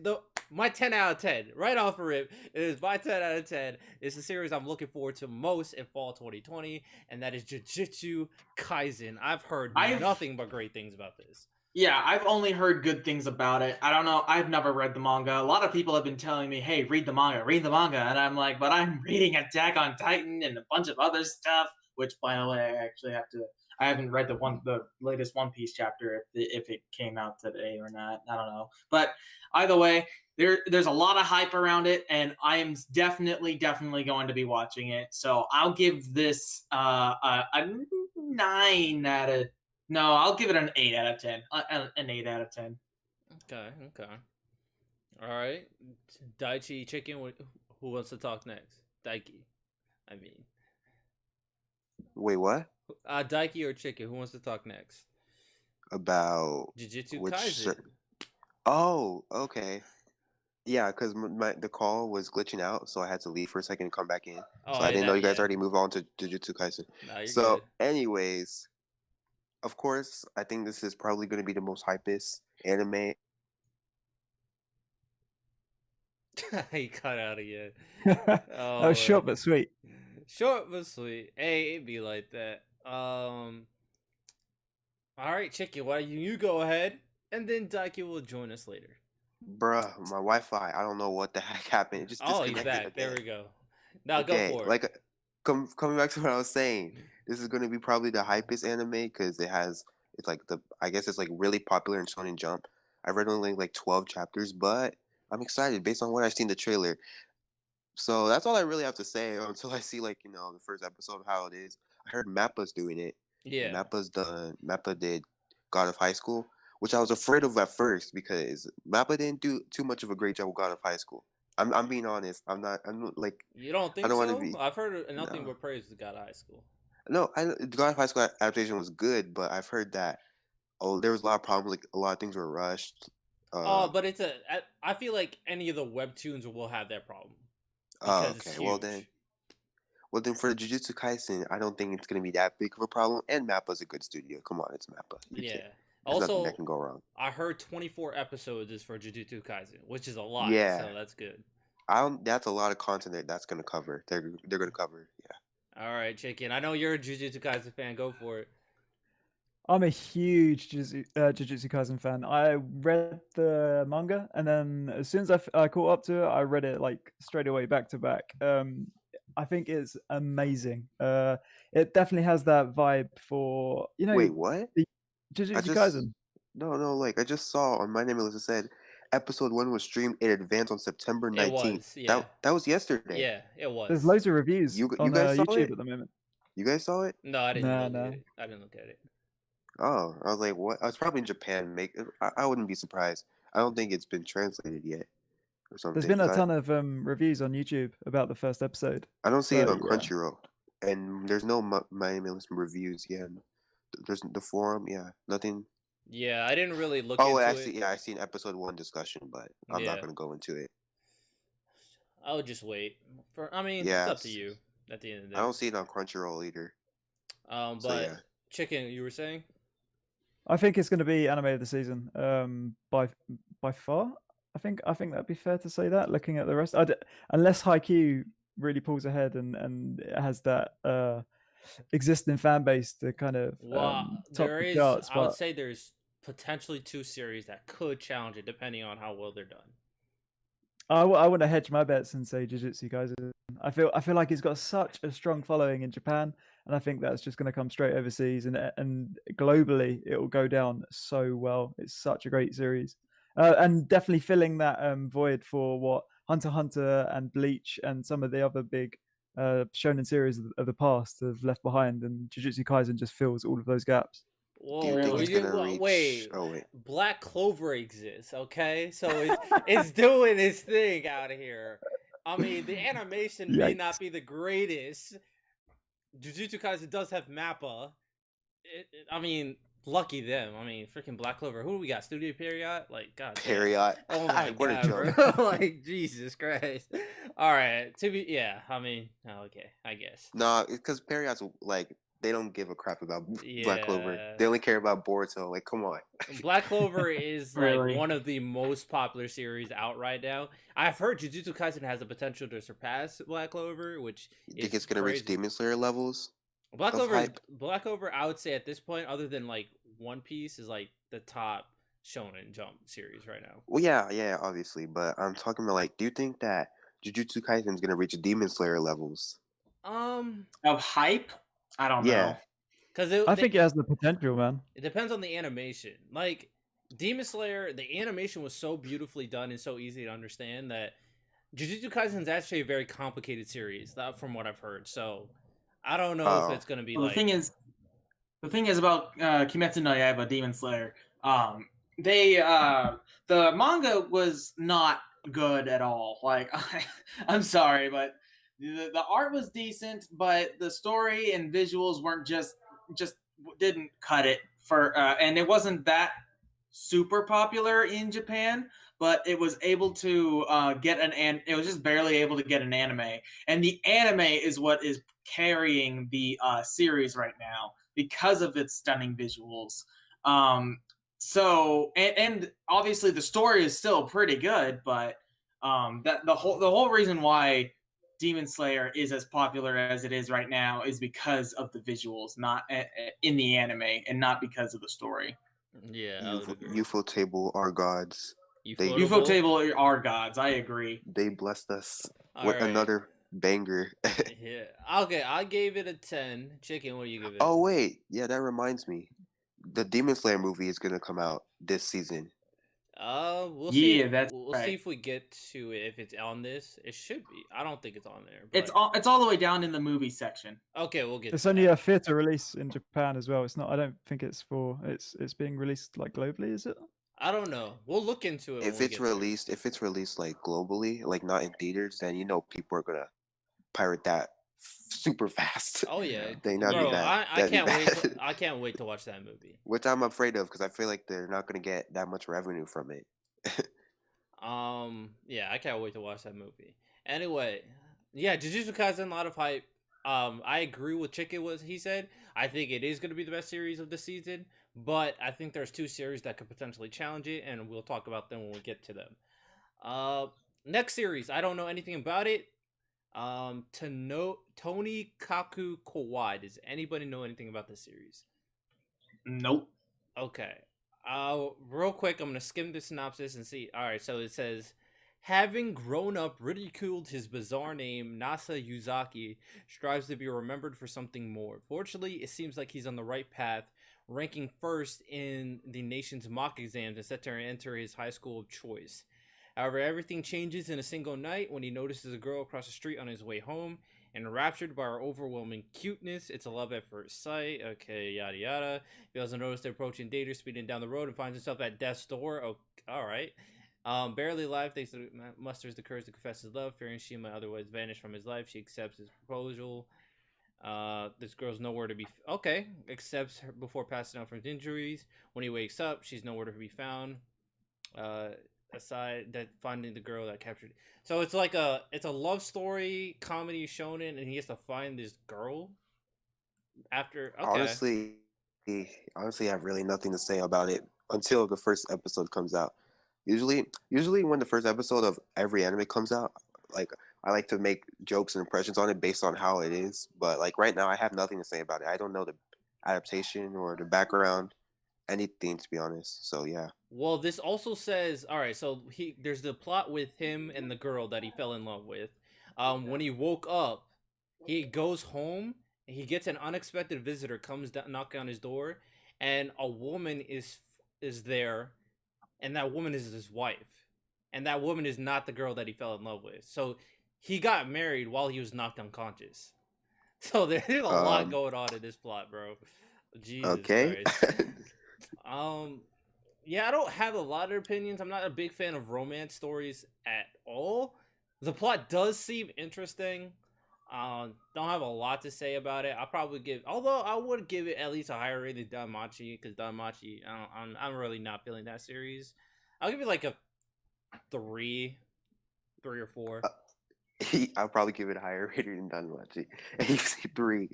Speaker 1: my 10 out of 10. Right off the rip, it is my 10 out of 10. It's a series I'm looking forward to most in fall 2020, and that is Jujutsu Kaisen. I've heard nothing but great things about this.
Speaker 3: Yeah, I've only heard good things about it. I don't know. I've never read the manga. A lot of people have been telling me, "Hey, read the manga, read the manga," and I'm like, "But I'm reading Attack on Titan and a bunch of other stuff." Which, by the way, I actually have to. I haven't read the latest One Piece chapter if it came out today or not. I don't know. But either way, there's a lot of hype around it, and I am definitely going to be watching it. So I'll give this a 9 out of. No, I'll give it an 8 out of 10. An 8 out of 10.
Speaker 1: Okay, okay. All right. Daichi Chicken, who wants to talk next? Daiki, I mean.
Speaker 5: Wait, what?
Speaker 1: Daiki or Chicken, who wants to talk next?
Speaker 5: About
Speaker 1: Jujutsu
Speaker 5: which?
Speaker 1: Kaisen.
Speaker 5: Oh, okay. Yeah, because the call was glitching out, so I had to leave for a second and come back in.
Speaker 1: Oh,
Speaker 5: So I didn't know you guys
Speaker 1: yeah.
Speaker 5: already moved on to Jujutsu Kaisen.
Speaker 1: Nah, you're
Speaker 5: So,
Speaker 1: good.
Speaker 5: anyways, of course, I think this is probably going to be the most hypest anime.
Speaker 1: He cut out again.
Speaker 2: That was short but sweet.
Speaker 1: Short but sweet. Hey, it'd be like that. All right, Chicken, why don't you go ahead, and then Daiki will join us later.
Speaker 5: Bruh, my Wi-Fi, I don't know what the heck happened. It just
Speaker 1: Oh, he's
Speaker 5: disconnected
Speaker 1: back.
Speaker 5: again.
Speaker 1: There we go. Now
Speaker 5: Okay,
Speaker 1: go for it.
Speaker 5: like coming back to what I was saying, this is going to be probably the hypest anime because it's like I guess it's like really popular in Shonen Jump. I read only like 12 chapters, but I'm excited based on what I've seen in the trailer. So that's all I really have to say until I see like the first episode of how it is. I heard Mappa's doing it.
Speaker 1: Yeah.
Speaker 5: Mappa did God of High School, which I was afraid of at first because Mappa didn't do too much of a great job with God of High School. I'm being honest. I'm not like
Speaker 1: You don't think
Speaker 5: I don't
Speaker 1: so?
Speaker 5: want to be.
Speaker 1: I've heard nothing
Speaker 5: No.
Speaker 1: but praise to God of High School.
Speaker 5: No, God of High School adaptation was good, but I've heard that there was a lot of problems. Like a lot of things were rushed.
Speaker 1: But I feel like any of the webtoons will have that problem.
Speaker 5: Oh, okay. Well then for the Jujutsu Kaisen, I don't think it's gonna be that big of a problem. And Mappa's a good studio. Come on, it's Mappa.
Speaker 1: Yeah.
Speaker 5: There's nothing
Speaker 1: Also,
Speaker 5: that can go wrong.
Speaker 1: I heard 24 episodes is for Jujutsu Kaisen, which is a lot.
Speaker 5: Yeah.
Speaker 1: So that's good.
Speaker 5: That's a lot of content that's gonna cover. They're gonna cover. Yeah.
Speaker 1: All right, Chicken. I know you're a Jujutsu Kaisen fan. Go for it.
Speaker 2: I'm a huge Jujutsu Kaisen fan. I read the manga, and then as soon as I caught up to it, I read it like straight away, back to back. I think it's amazing. It definitely has that vibe for
Speaker 5: Wait, what?
Speaker 2: the Jujutsu Kaisen.
Speaker 5: No, like I just saw on My Name Is said episode 1 was streamed in advance on September 19th.
Speaker 1: It was, yeah.
Speaker 5: That was yesterday.
Speaker 1: Yeah, it was.
Speaker 2: There's loads of reviews
Speaker 5: You
Speaker 2: on
Speaker 5: guys saw
Speaker 2: YouTube
Speaker 5: it?
Speaker 2: at the moment.
Speaker 5: You guys saw it?
Speaker 1: No, I didn't look
Speaker 2: No.
Speaker 1: at it. I didn't look at it.
Speaker 5: Oh, I was like, what? I was probably in Japan. I wouldn't be surprised. I don't think it's been translated yet or something.
Speaker 2: There's been a ton of reviews on YouTube about the first episode.
Speaker 5: I don't see it on
Speaker 2: yeah.
Speaker 5: Crunchyroll, and there's no My Name Is reviews. Yeah, there's the forum. Yeah, nothing.
Speaker 1: Yeah, I didn't really look into it.
Speaker 5: Yeah, I seen episode 1 discussion, but I'm not gonna go into it.
Speaker 1: I would just wait. It's up to you at the end of the day.
Speaker 5: I don't see it on Crunchyroll either.
Speaker 1: But Chicken, you were saying?
Speaker 2: I think it's going to be anime of the season. By far, I think that'd be fair to say that. Looking at the rest, unless Haikyuu really pulls ahead and it has that existing fan base to kind of top the charts.
Speaker 1: I would say there's potentially 2 series that could challenge it, depending on how well they're done.
Speaker 2: I want to hedge my bets and say Jujutsu Kaisen. I feel like it's got such a strong following in Japan, and I think that's just going to come straight overseas, and globally it will go down so well. It's such a great series, and definitely filling that void for what Hunter x Hunter and Bleach and some of the other big shonen series of the past have left behind, and Jujutsu Kaisen just fills all of those gaps.
Speaker 5: Do you think
Speaker 3: Really?
Speaker 5: it's gonna reach?
Speaker 1: Wait.
Speaker 5: Oh wait,
Speaker 1: Black Clover exists, okay? So it's doing its thing out of here. I mean, the animation may
Speaker 2: Yikes.
Speaker 1: not be the greatest. Jujutsu Kaisen does have Mappa. I mean, lucky them. I mean, freaking Black Clover. Who do we got? Studio Period? Like, god damn.
Speaker 5: Period.
Speaker 1: Oh my
Speaker 5: What a
Speaker 1: god,
Speaker 5: joke.
Speaker 1: bro. Like, Jesus Christ. All right. Yeah, I mean, okay, I guess.
Speaker 5: No, because Period's like they don't give a crap about Black Clover.
Speaker 1: Yeah.
Speaker 5: They only care about Boruto. Like, come on.
Speaker 1: Black Clover is like
Speaker 3: Really?
Speaker 1: one of the most popular series out right now. I've heard Jujutsu Kaisen has the potential to surpass Black Clover, which
Speaker 5: You think
Speaker 1: is
Speaker 5: it's gonna reach
Speaker 1: crazy.
Speaker 5: Demon Slayer levels?
Speaker 1: Black
Speaker 5: of
Speaker 1: Clover is,
Speaker 5: hype?
Speaker 1: Black Clover, I would say at this point, other than like One Piece, is like the top Shonen Jump series right now.
Speaker 5: Well, yeah, obviously. But I'm talking about like, do you think that Jujutsu Kaisen is gonna reach Demon Slayer levels?
Speaker 3: Of hype? I don't
Speaker 5: Yeah.
Speaker 3: know.
Speaker 1: Because
Speaker 2: I think it has the potential, man.
Speaker 1: it depends on the animation. Like Demon Slayer, the animation was so beautifully done and so easy to understand that Jujutsu Kaisen is actually a very complicated series, from what I've heard. So I don't know
Speaker 5: Oh.
Speaker 1: if it's gonna be
Speaker 3: Well,
Speaker 1: like.
Speaker 3: the thing is about Kimetsu no Yaiba, Demon Slayer. The manga was not good at all. Like, I'm sorry, but the art was decent, but the story and visuals weren't just didn't cut it for, and it wasn't that super popular in Japan. But it was able to it was just barely able to get an anime, and the anime is what is carrying the series right now because of its stunning visuals. So and obviously the story is still pretty good, but that the whole reason why Demon Slayer is as popular as it is right now is because of the visuals, not in the anime, and not because of the story.
Speaker 1: Yeah, I would agree.
Speaker 5: UFO table are gods.
Speaker 3: UFO Table are gods. I agree.
Speaker 5: They blessed us
Speaker 1: All
Speaker 5: with
Speaker 1: right.
Speaker 5: another banger.
Speaker 1: Yeah. Okay, I gave it a 10. Chicken, what do you give it?
Speaker 5: Oh wait, yeah, that reminds me. The Demon Slayer movie is gonna come out this season.
Speaker 1: We'll see.
Speaker 3: Yeah, that's
Speaker 1: We'll
Speaker 3: right.
Speaker 1: see if we get to it. If it's on this, it should be. I don't think it's on there.
Speaker 3: It's
Speaker 1: but-
Speaker 3: it's all the way down in the movie section.
Speaker 1: Okay, we'll get.
Speaker 2: It's
Speaker 1: to
Speaker 2: only
Speaker 1: that.
Speaker 2: a theater release in Japan as well. It's not. I don't think it's for. It's being released like globally. Is it?
Speaker 1: I don't know. We'll look into it.
Speaker 5: If it's released like globally, like not in theaters, then you know people are gonna pirate that super fast.
Speaker 1: Oh yeah,
Speaker 5: That'd be
Speaker 1: bro,
Speaker 5: bad.
Speaker 1: I
Speaker 5: That'd be
Speaker 1: can't wait.
Speaker 5: bad.
Speaker 1: I can't wait to watch that movie.
Speaker 5: Which I'm afraid of because I feel like they're not gonna get that much revenue from it.
Speaker 1: Yeah, I can't wait to watch that movie. Anyway, yeah, Jujutsu Kaisen, a lot of hype. I agree with Chicken what he said. I think it is going to be the best series of the season, but I think there's two series that could potentially challenge it, and we'll talk about them when we get to them. Next series, I don't know anything about it. Tony Kaku Kawaii. Does anybody know anything about this series?
Speaker 3: Nope.
Speaker 1: Okay. Real quick, I'm gonna skim the synopsis and see. All right, so it says, having grown up ridiculed his bizarre name, Nasa Yuzaki strives to be remembered for something more. Fortunately, it seems like he's on the right path, ranking first in the nation's mock exams and set to enter his high school of choice. However, everything changes in a single night when he notices a girl across the street on his way home. Enraptured by her overwhelming cuteness, it's a love at first sight. Okay, yada yada. He doesn't notice the approaching dater speeding down the road and finds himself at death's door. Oh, all right. Barely alive, thanks to musters the courage to confess his love, fearing she might otherwise vanish from his life. She accepts his proposal. This girl's nowhere to be. Accepts her before passing out from injuries. When he wakes up, she's nowhere to be found. Aside that finding the girl that captured. So it's like it's a love story comedy shonen, and he has to find this girl. After
Speaker 5: Honestly, I have really nothing to say about it until the first episode comes out. Usually when the first episode of every anime comes out, like I like to make jokes and impressions on it based on how it is. But like right now, I have nothing to say about it. I don't know the adaptation or the background, anything to be honest. So yeah.
Speaker 1: Well, this also says, all right, so there's the plot with him and the girl that he fell in love with. When he woke up, he goes home he gets an unexpected visitor comes down, knocking on his door, and a woman is there, and that woman is his wife, and that woman is not the girl that he fell in love with. So he got married while he was knocked unconscious. So there's a lot
Speaker 5: Um.
Speaker 1: going on in this plot, bro. Jesus
Speaker 5: Okay.
Speaker 1: Christ. Um, yeah, I don't have a lot of opinions. I'm not a big fan of romance stories at all. The plot does seem interesting. Don't have a lot to say about it. I'll probably although I would give it at least a higher rating than Danmachi, because Danmachi, I'm really not feeling that series. I'll give it like a three, 3 or 4.
Speaker 5: I'll probably give it a higher rating than Danmachi. And you say 3.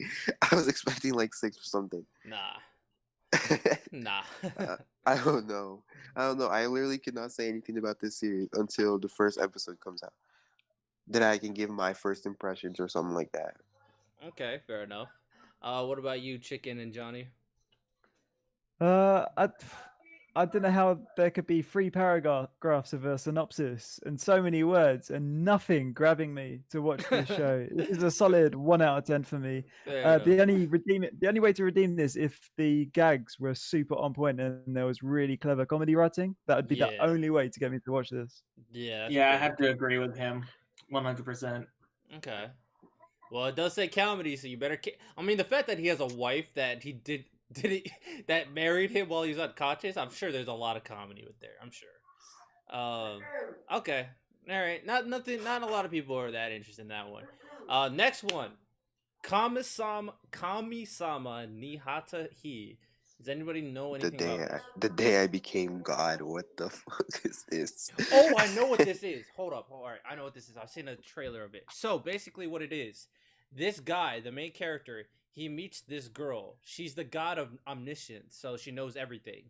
Speaker 5: I was expecting like 6 or something.
Speaker 1: Nah.
Speaker 5: I don't know. I literally cannot say anything about this series until the first episode comes out. Then I can give my first impressions or something like that.
Speaker 1: Okay, fair enough. What about you, Chicken and Johnny?
Speaker 2: Uh, I, I don't know how there could be 3 paragraphs of a synopsis and so many words and nothing grabbing me to watch this show. This is a solid 1 out of 10 for me.
Speaker 1: Fair enough.
Speaker 2: The only way to redeem this if the gags were super on point and there was really clever comedy writing. That would be the
Speaker 1: Yeah.
Speaker 2: only way to get me to watch this.
Speaker 1: Yeah.
Speaker 3: Yeah, I
Speaker 1: fair.
Speaker 3: have to agree with him, 100%.
Speaker 1: Okay. Well, it does say comedy, so you better. I mean, the fact that he has a wife that he did it that married him while he was unconscious. I'm sure there's a lot of comedy with there. I'm sure. Okay. All right. Not a lot of people are that interested in that one. Next one. Kamisama Nihata Hi. Does anybody know anything about this?
Speaker 5: The day I became God. What the fuck is this?
Speaker 1: Oh, I know what this is. Hold up. All right, I know what this is. I've seen a trailer of it. So basically, what it is, this guy, the main character, he meets this girl. She's the god of omniscience, so she knows everything,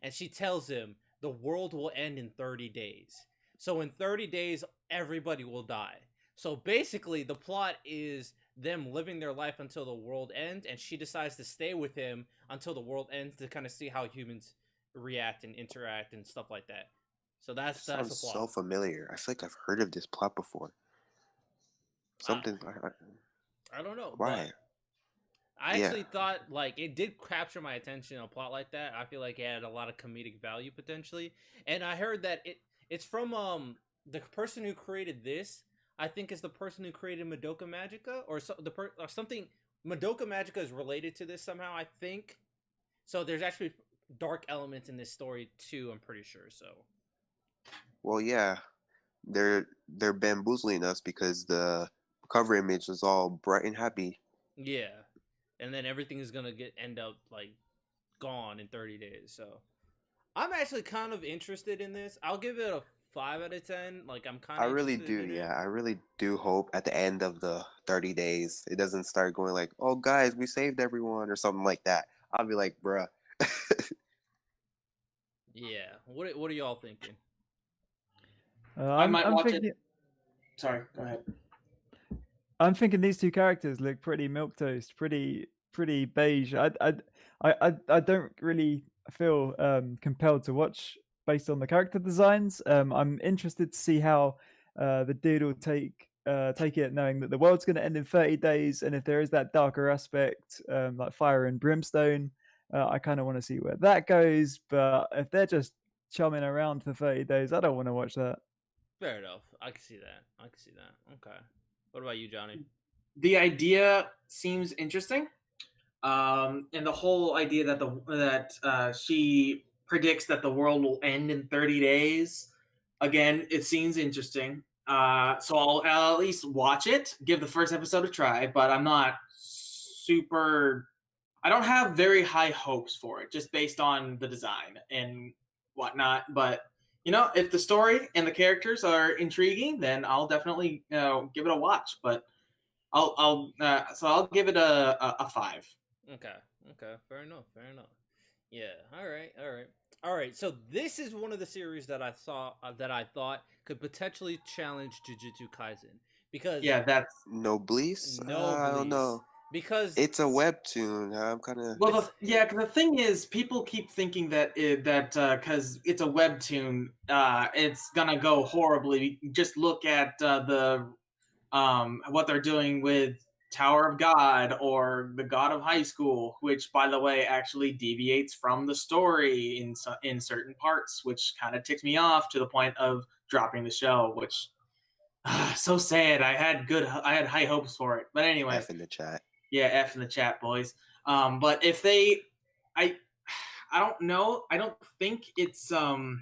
Speaker 1: and she tells him the world will end in 30 days. So in 30 days, everybody will die. So basically, the plot is them living their life until the world ends, and she decides to stay with him until the world ends to kind of see how humans react and interact and stuff like that. So that's
Speaker 5: Sounds
Speaker 1: the plot.
Speaker 5: so familiar. I feel like I've heard of this plot before. Something.
Speaker 1: I don't know.
Speaker 5: Why?
Speaker 1: But I
Speaker 5: Yeah.
Speaker 1: actually thought like it did capture my attention. A plot like that, I feel like it had a lot of comedic value potentially. And I heard that it's from the person who created this. I think is the person who created Madoka Magica or something. Madoka Magica is related to this somehow. I think. So there's actually dark elements in this story too. I'm pretty sure. So.
Speaker 5: Well, yeah, they're bamboozling us because the cover image is all bright and happy.
Speaker 1: Yeah, and then everything is gonna end up like gone in 30 days. So I'm actually kind of interested in this. I'll give it a 5 out of 10. Like I'm kind of.
Speaker 5: I really do, yeah. I really do hope at the end of the 30 days it doesn't start going like, "Oh, guys, we saved everyone" or something like that. I'll be like, "Bruh."
Speaker 1: Yeah. What are y'all thinking?
Speaker 3: I might watch
Speaker 2: thinking,
Speaker 3: it. Sorry, go ahead.
Speaker 2: I'm thinking these 2 characters look pretty milquetoast, pretty beige. I don't really feel compelled to watch based on the character designs. I'm interested to see how the dude will take it, knowing that the world's going to end in 30 days, and if there is that darker aspect, like fire and brimstone, I kind of want to see where that goes. But if they're just chumming around for 30 days, I don't want to watch that.
Speaker 1: Fair enough. I can see that. Okay. What about you, Johnny?
Speaker 3: The idea seems interesting, and the whole idea that she predicts that the world will end in 30 days. Again, it seems interesting. So I'll at least watch it, give the first episode a try, but I'm not super. I don't have very high hopes for it, just based on the design and whatnot. But if the story and the characters are intriguing, then I'll definitely give it a watch. But I'll give it a 5.
Speaker 1: Okay. Fair enough. Yeah. All right. So this is one of the series that I thought could potentially challenge Jujutsu Kaisen because
Speaker 3: That's
Speaker 5: Noblesse? I don't know.
Speaker 1: Because
Speaker 5: it's a webtoon. I'm kind of
Speaker 3: the thing is, people keep thinking that because it's a webtoon, it's gonna go horribly. Just look at the what they're doing with Tower of God or the God of High School, which, by the way, actually deviates from the story in certain parts, which kind of ticks me off to the point of dropping the show. Which so sad. I had high hopes for it, but anyway.
Speaker 5: F in the chat.
Speaker 3: Yeah, F in the chat, boys. But if I don't know. I don't think it's I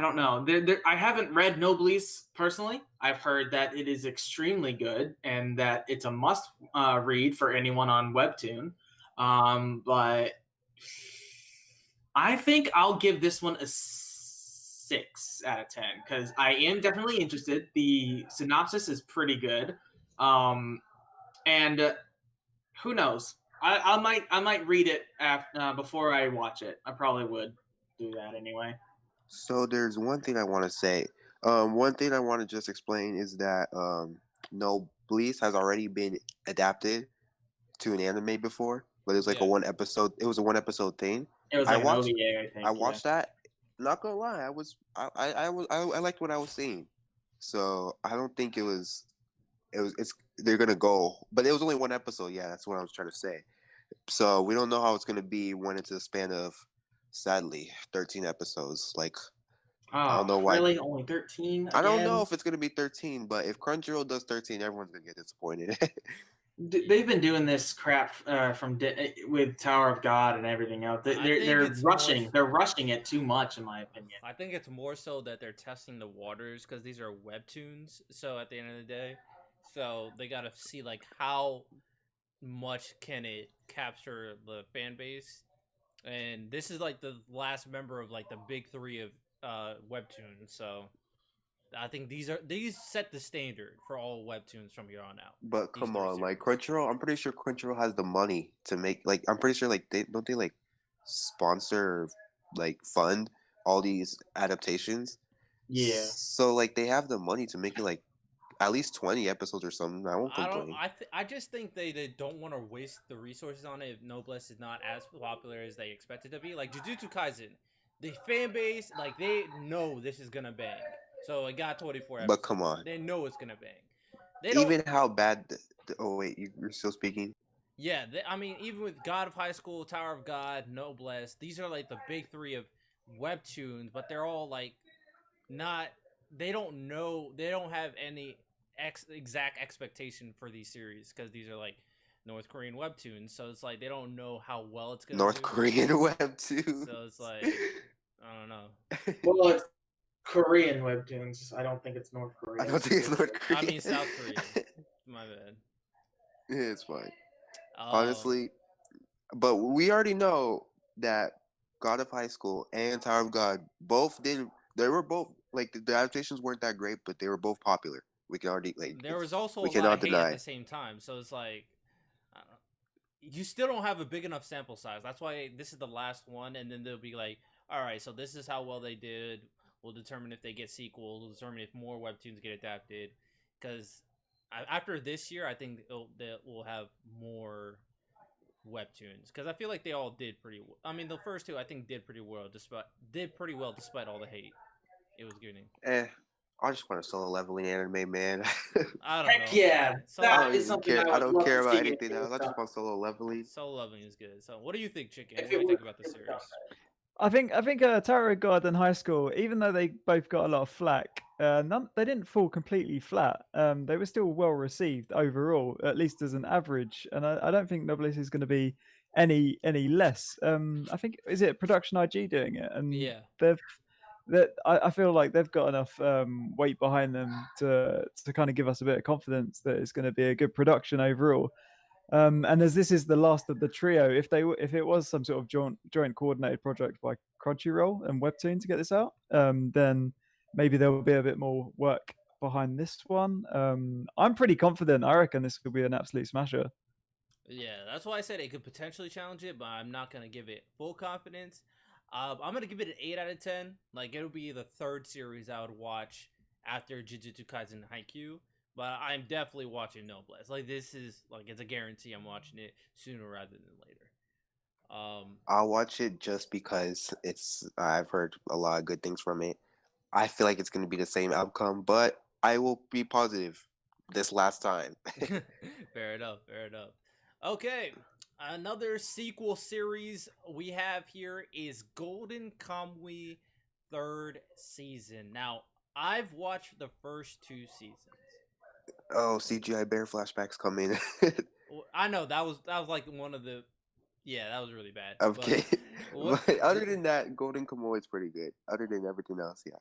Speaker 3: don't know. I haven't read Noblesse personally. I've heard that it is extremely good and that it's a must read for anyone on Webtoon. But I think I'll give this one a 6 out of 10 because I am definitely interested. The synopsis is pretty good, and who knows? I might read it after before I watch it. I probably would do that anyway.
Speaker 5: So there's one thing I want to say. One thing I want to just explain is that Noblesse has already been adapted to an anime before, but it was like
Speaker 1: Yeah.
Speaker 5: a 1 episode. It was a 1 episode thing.
Speaker 3: It was
Speaker 5: I
Speaker 3: like an
Speaker 5: watched.
Speaker 3: OVA, I think.
Speaker 5: I watched that. Not gonna lie, I liked what I was seeing. So I don't think it's they're gonna go, but it was only 1 episode. Yeah, that's what I was trying to say. So we don't know how it's gonna be when it's a span of, sadly, 13 episodes. Like,
Speaker 3: Oh,
Speaker 5: I don't know why.
Speaker 3: really? Only 13?
Speaker 5: I don't know if it's gonna be 13, but if Crunchyroll does 13, everyone's gonna get disappointed.
Speaker 3: They've been doing this crap with Tower of God and everything else. They're rushing. They're rushing it too much, in my opinion.
Speaker 1: I think it's more so that they're testing the waters because these are webtoons. So at the end of the day, so they gotta see like how much can it capture the fan base, and this is like the last member of like the big three of webtoons. So I think these set the standard for all webtoons from here on out.
Speaker 5: But
Speaker 1: These
Speaker 5: come
Speaker 1: three
Speaker 5: on, like
Speaker 1: series.
Speaker 5: Crunchyroll, I'm pretty sure Crunchyroll has the money to make, like, I'm pretty sure like they like sponsor or like fund all these adaptations.
Speaker 3: Yeah.
Speaker 5: So like they have the money to make it like at least 20 episodes or something. I won't complain.
Speaker 1: I just think they don't want to waste the resources on it if Noblesse is not as popular as they expect it to be. Like Jujutsu Kaisen, the fan base, like they know this is gonna bang. So it got 24 episodes.
Speaker 5: But come on.
Speaker 1: They know it's gonna bang.
Speaker 5: Even how bad oh wait, you're still speaking?
Speaker 1: Yeah, I mean, even with God of High School, Tower of God, Noblesse, these are like the big three of webtoons, but they're all like not. They don't know. They don't have any exact expectation for these series because these are like North Korean webtoons. So it's like they don't know how well it's gonna
Speaker 5: North
Speaker 1: do.
Speaker 5: Korean webtoons.
Speaker 1: So it's like I don't know.
Speaker 3: Well, it's Korean webtoons. I don't think it's North Korean.
Speaker 5: I don't think it's North Korean.
Speaker 1: I mean South Korean. My bad.
Speaker 5: Yeah, it's fine. Honestly, but we already know that God of High School and Tower of God both did. They were both like the adaptations weren't that great, but they were both popular. We can already like.
Speaker 1: There was also
Speaker 5: we
Speaker 1: a lot
Speaker 5: cannot
Speaker 1: of hate
Speaker 5: deny.
Speaker 1: at the same time, so it's like you still don't have a big enough sample size. That's why this is the last one, and then they'll be like, all right, so this is how well they did. We'll determine if they get sequels. We'll determine if more webtoons get adapted. Because after this year, I think we'll have more webtoons. Because I feel like they all did pretty well. I mean, the first two I think did pretty well despite all the hate it was getting.
Speaker 5: I just want a solo leveling anime, man.
Speaker 1: I don't know.
Speaker 3: Yeah,
Speaker 1: that
Speaker 3: is something
Speaker 5: I don't care about
Speaker 3: see
Speaker 5: anything else. I just want solo leveling.
Speaker 1: Solo leveling is good. So, what do you think, Chicken? What do you think about the series?
Speaker 2: I think Tower of God and High School, even though they both got a lot of flack, they didn't fall completely flat. They were still well received overall, at least as an average. And I don't think Noblesse is going to be any less. I think is it Production IG doing it, and
Speaker 1: yeah,
Speaker 2: I feel like they've got enough weight behind them to kind of give us a bit of confidence that it's going to be a good production overall. And as this is the last of the trio, if it was some sort of joint coordinated project by Crunchyroll and Webtoon to get this out, then maybe there will be a bit more work behind this one. I'm pretty confident. I reckon this could be an absolute smasher.
Speaker 1: Yeah, that's why I said it could potentially challenge it, but I'm not gonna give it full confidence. I'm gonna give it an 8 out of 10. Like it'll be the third series I would watch after Jujutsu Kaisen and Haikyuu. But I'm definitely watching Noblesse. Like this is like it's a guarantee I'm watching it sooner rather than later.
Speaker 5: I'll watch it just because I've heard a lot of good things from it. I feel like it's gonna be the same outcome, but I will be positive. this last time.
Speaker 1: Fair enough. Fair enough. Okay, another sequel series we have here is Golden Kamuy third season. Now, I've watched the first two seasons.
Speaker 5: Oh, CGI bear flashbacks coming.
Speaker 1: I know that was like one of the yeah, that was really bad.
Speaker 5: Okay,
Speaker 1: What
Speaker 5: but other than that, Golden Kamuy is pretty good. Other than everything else, yeah.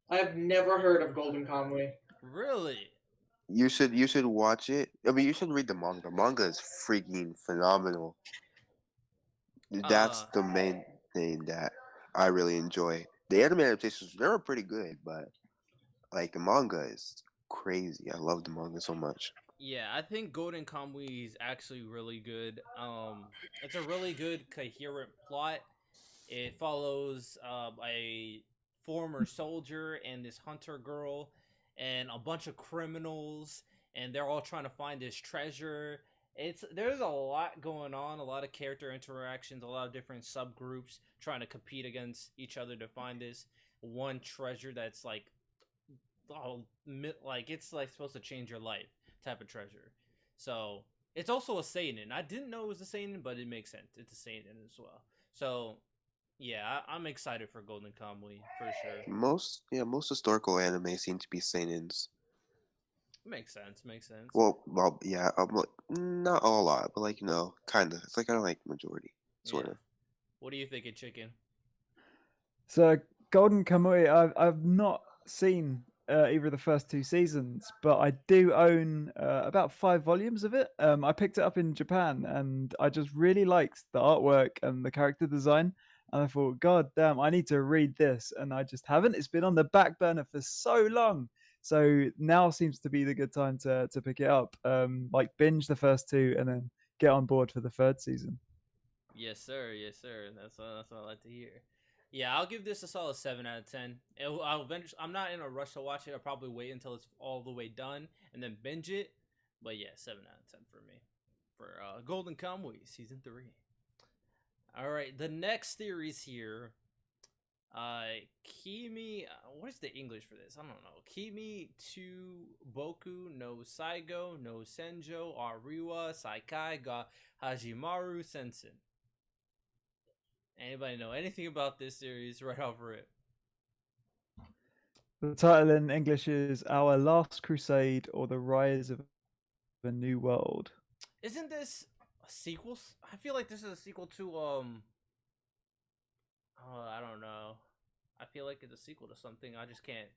Speaker 3: I've never heard of Golden Conway.
Speaker 1: really?
Speaker 5: You should watch it. I mean, you should read the manga. Manga is freaking phenomenal. That's
Speaker 1: Uh
Speaker 5: the main thing that I really enjoy. The anime adaptations, they were pretty good, but like the manga is crazy. I love the manga so much.
Speaker 1: yeah, I think Golden Kamuy is actually really good. It's a really good coherent plot. It follows a former soldier and this hunter girl and a bunch of criminals, and they're all trying to find this treasure. There's a lot going on, a lot of character interactions, a lot of different subgroups trying to compete against each other to find this one treasure that's like like it's like supposed to change your life type of treasure. So it's also a seinen. I didn't know it was a seinen, but it makes sense. It's a seinen as well. So yeah, I'm excited for Golden Kamuy for sure.
Speaker 5: Most historical anime seem to be seinens.
Speaker 1: Makes sense. Makes sense.
Speaker 5: Well, yeah, not a lot, but like kind of. It's like kind of like majority, sort
Speaker 1: Yeah.
Speaker 5: of.
Speaker 1: What do you think of Chicken?
Speaker 2: So Golden Kamuy, I've not seen either of the first two seasons, but I do own about 5 volumes of it. I picked it up in Japan, and I just really liked the artwork and the character design. And I thought, God damn, I need to read this, and I just haven't. It's been on the back burner for so long. So now seems to be the good time to pick it up. Like binge the first two, and then get on board for the third season.
Speaker 1: Yes, sir. Yes, sir. That's what I like to hear. Yeah, I'll give this a solid 7 out of 10. I'll eventually, I'm not in a rush to watch it. I'll probably wait until it's all the way done and then binge it. But yeah, 7 out of 10 for me for Golden Kamuy season 3. All right, the next series here, Kimi. What is the English for this? I don't know. Kimi to Boku no Saigo no Senjo Ariwa Saikai ga Hajimaru Sensen. Anybody know anything about this series right off rip?
Speaker 2: The title in English is Our Last Crusade or the Rise of a New World.
Speaker 1: Isn't this a sequel? I feel like this is a sequel to oh, I don't know. I feel like it's a sequel to something. I just can't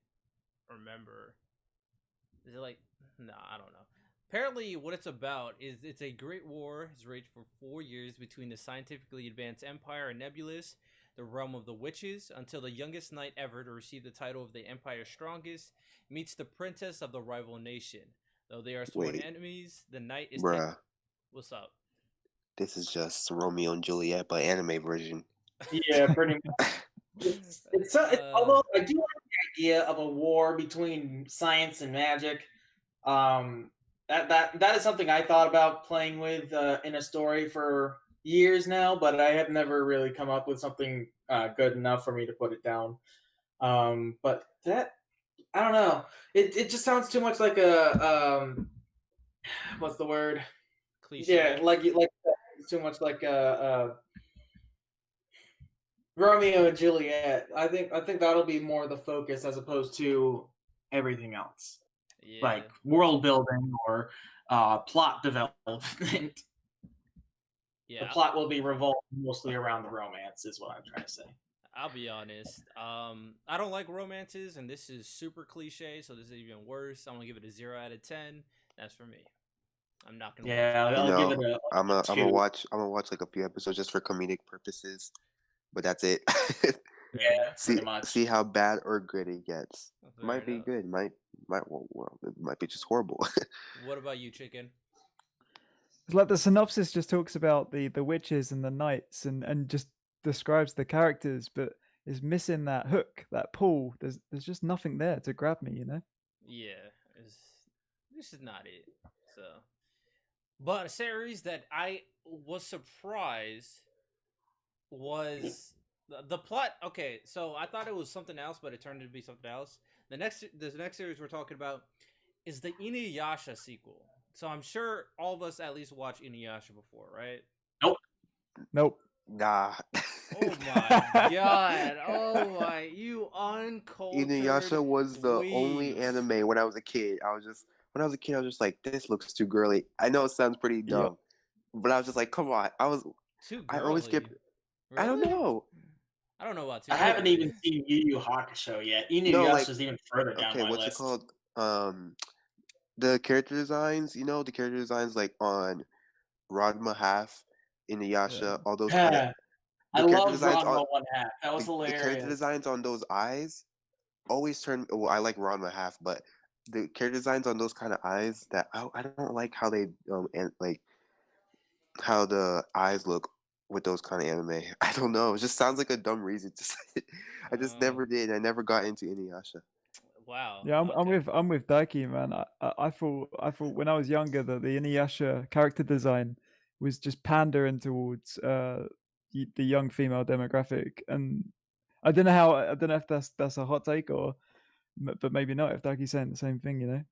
Speaker 1: remember. Is it like no, I don't know. Apparently what it's about is it's a great war has raged for 4 years between the scientifically advanced Empire and Nebulous, the realm of the witches, until the youngest knight ever to receive the title of the Empire's strongest meets the princess of the rival nation. Though they are sworn
Speaker 5: Wait,
Speaker 1: enemies, the knight is
Speaker 5: bruh,
Speaker 1: What's up?
Speaker 5: this is just Romeo and Juliet, but anime version.
Speaker 3: Yeah, pretty much. Although I do like the idea of a war between science and magic. That is something I thought about playing with in a story for years now, but I have never really come up with something good enough for me to put it down. But that I don't know. It just sounds too much like a what's the word?
Speaker 1: Cliche.
Speaker 3: Yeah, like too much like a Romeo and Juliet. I think that'll be more the focus as opposed to everything else,
Speaker 1: Yeah.
Speaker 3: like world building or plot development.
Speaker 1: Yeah.
Speaker 3: The plot will be revolved mostly around the romance, is what I'm trying to say.
Speaker 1: I'll be honest. I don't like romances, and this is super cliche, so this is even worse. I'm gonna give it a 0 out of 10. That's for me. I'm not gonna.
Speaker 3: Yeah,
Speaker 1: watch it.
Speaker 3: I'll give it a
Speaker 5: I'm
Speaker 3: a
Speaker 5: gonna
Speaker 3: two.
Speaker 5: watch like a few episodes just for comedic purposes, but that's it.
Speaker 3: Yeah,
Speaker 5: see
Speaker 3: pretty much.
Speaker 5: see how bad or good it gets.
Speaker 1: Fair
Speaker 5: Might be
Speaker 1: enough.
Speaker 5: good. Might well, it might be just horrible.
Speaker 1: What about you, Chicken?
Speaker 2: It's like the synopsis just talks about the witches and the knights and just describes the characters, but is missing that hook, that pull. There's just nothing there to grab me, you know.
Speaker 1: Yeah, this is not it. So, but a series that I was surprised was the plot. Okay, so I thought it was something else, but it turned out to be something else. The next series we're talking about is the Inuyasha sequel. So I'm sure all of us at least watched Inuyasha before, right?
Speaker 3: Nope.
Speaker 2: Nope.
Speaker 5: Nah.
Speaker 1: Oh my god! Oh my, you uncultured
Speaker 5: Inuyasha was the only
Speaker 1: dweebs.
Speaker 5: anime when I was a kid. When I was a kid, I was just like, this looks too girly. I know it sounds pretty
Speaker 2: Yep.
Speaker 5: dumb, but I was just like, come on.
Speaker 1: Too
Speaker 5: I always
Speaker 1: girly.
Speaker 5: skip. I don't
Speaker 1: Really?
Speaker 5: know.
Speaker 1: I don't know about too
Speaker 3: I haven't
Speaker 1: girly.
Speaker 3: even seen Yu Yu Hakusho yet.
Speaker 5: No, like,
Speaker 3: Inuyasha's even further down
Speaker 5: okay,
Speaker 3: my
Speaker 5: what's it
Speaker 3: list.
Speaker 5: called? The character designs. The character designs like on Ranma Half, Inuyasha, all those kind of
Speaker 3: I
Speaker 5: the character
Speaker 3: love
Speaker 5: designs on
Speaker 3: Ranma One Half. That was
Speaker 5: the character
Speaker 3: hilarious.
Speaker 5: designs on those eyes always turn. Well, I like Ranma Half, but the character designs on those kind of eyes that I don't like how they and like how the eyes look with those kind of anime. I don't know. It just sounds like a dumb reason. Just I just
Speaker 1: Oh,
Speaker 5: never did. I never got into Inuyasha.
Speaker 1: wow.
Speaker 2: Yeah,
Speaker 1: Okay.
Speaker 2: I'm with Daiki, man. I thought when I was younger that the Inuyasha character design was just pandering towards the young female demographic, and I don't know if that's a hot take or, but maybe not. If Daiki's saying the same thing, you know.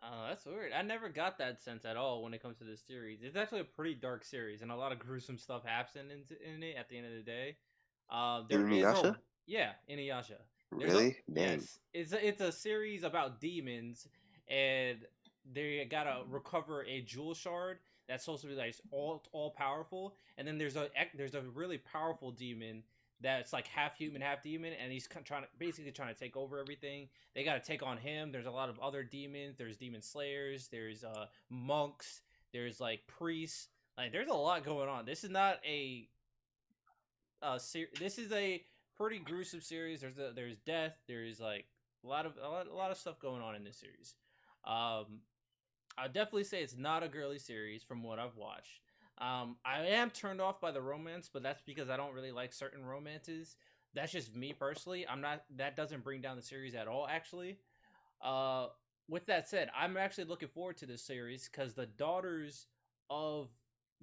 Speaker 1: Oh, that's weird. I never got that sense at all when it comes to this series. It's actually a pretty dark series, and a lot of gruesome stuff happens in it. At the end of the day, there is a
Speaker 5: Inuyasha?
Speaker 1: Inuyasha. There's a
Speaker 5: Really? Dang.
Speaker 1: yes. It's a series about demons, and they gotta recover a jewel shard that's supposed to be like all powerful. And then there's a really powerful demon that's like half human, half demon, and he's basically trying to take over everything. They got to take on him. There's a lot of other demons. There's demon slayers. There's monks. There's like priests. Like there's a lot going on. This is not this is a pretty gruesome series. There's death. There's like a lot of stuff going on in this series. I definitely say it's not a girly series from what I've watched. I am turned off by the romance, but that's because I don't really like certain romances. That's just me personally. I'm not. That doesn't bring down the series at all. Actually, uh, with that said, I'm actually looking forward to this series because the daughters of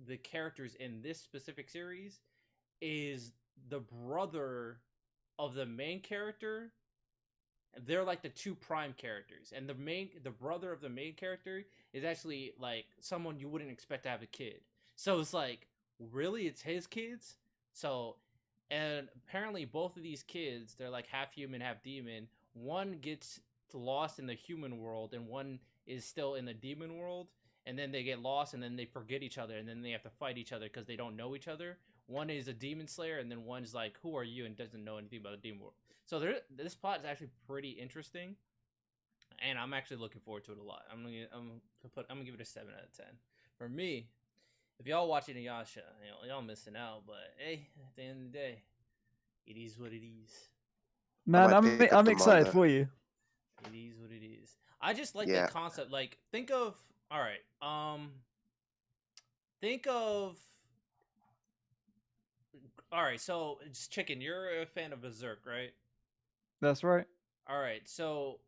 Speaker 1: the characters in this specific series is the brother of the main character. They're like the two prime characters, and the brother of the main character is actually like someone you wouldn't expect to have a kid. So it's like, really, it's his kids. So, and apparently both of these kids, they're like half human, half demon. One gets lost in the human world, and one is still in the demon world. And then they get lost, and then they forget each other, and then they have to fight each other because they don't know each other. One is a demon slayer, and then one's like, "Who are you?" and doesn't know anything about the demon world. So this plot is actually pretty interesting, and I'm actually looking forward to it a lot. I'm gonna give it a 7 out of 10. For me, if y'all watching Inuyasha, y'all missing out. But hey, at the end of the day, it is what it is.
Speaker 5: I
Speaker 2: Man,
Speaker 5: might pick up
Speaker 2: I'm
Speaker 5: the
Speaker 2: excited
Speaker 5: manga.
Speaker 2: for you.
Speaker 1: It is what it is. I just like the
Speaker 5: Yeah.
Speaker 1: concept. Like, think of all right. Think of all right. So, it's Chicken. You're a fan of Berserk, right?
Speaker 2: That's right.
Speaker 1: All right. So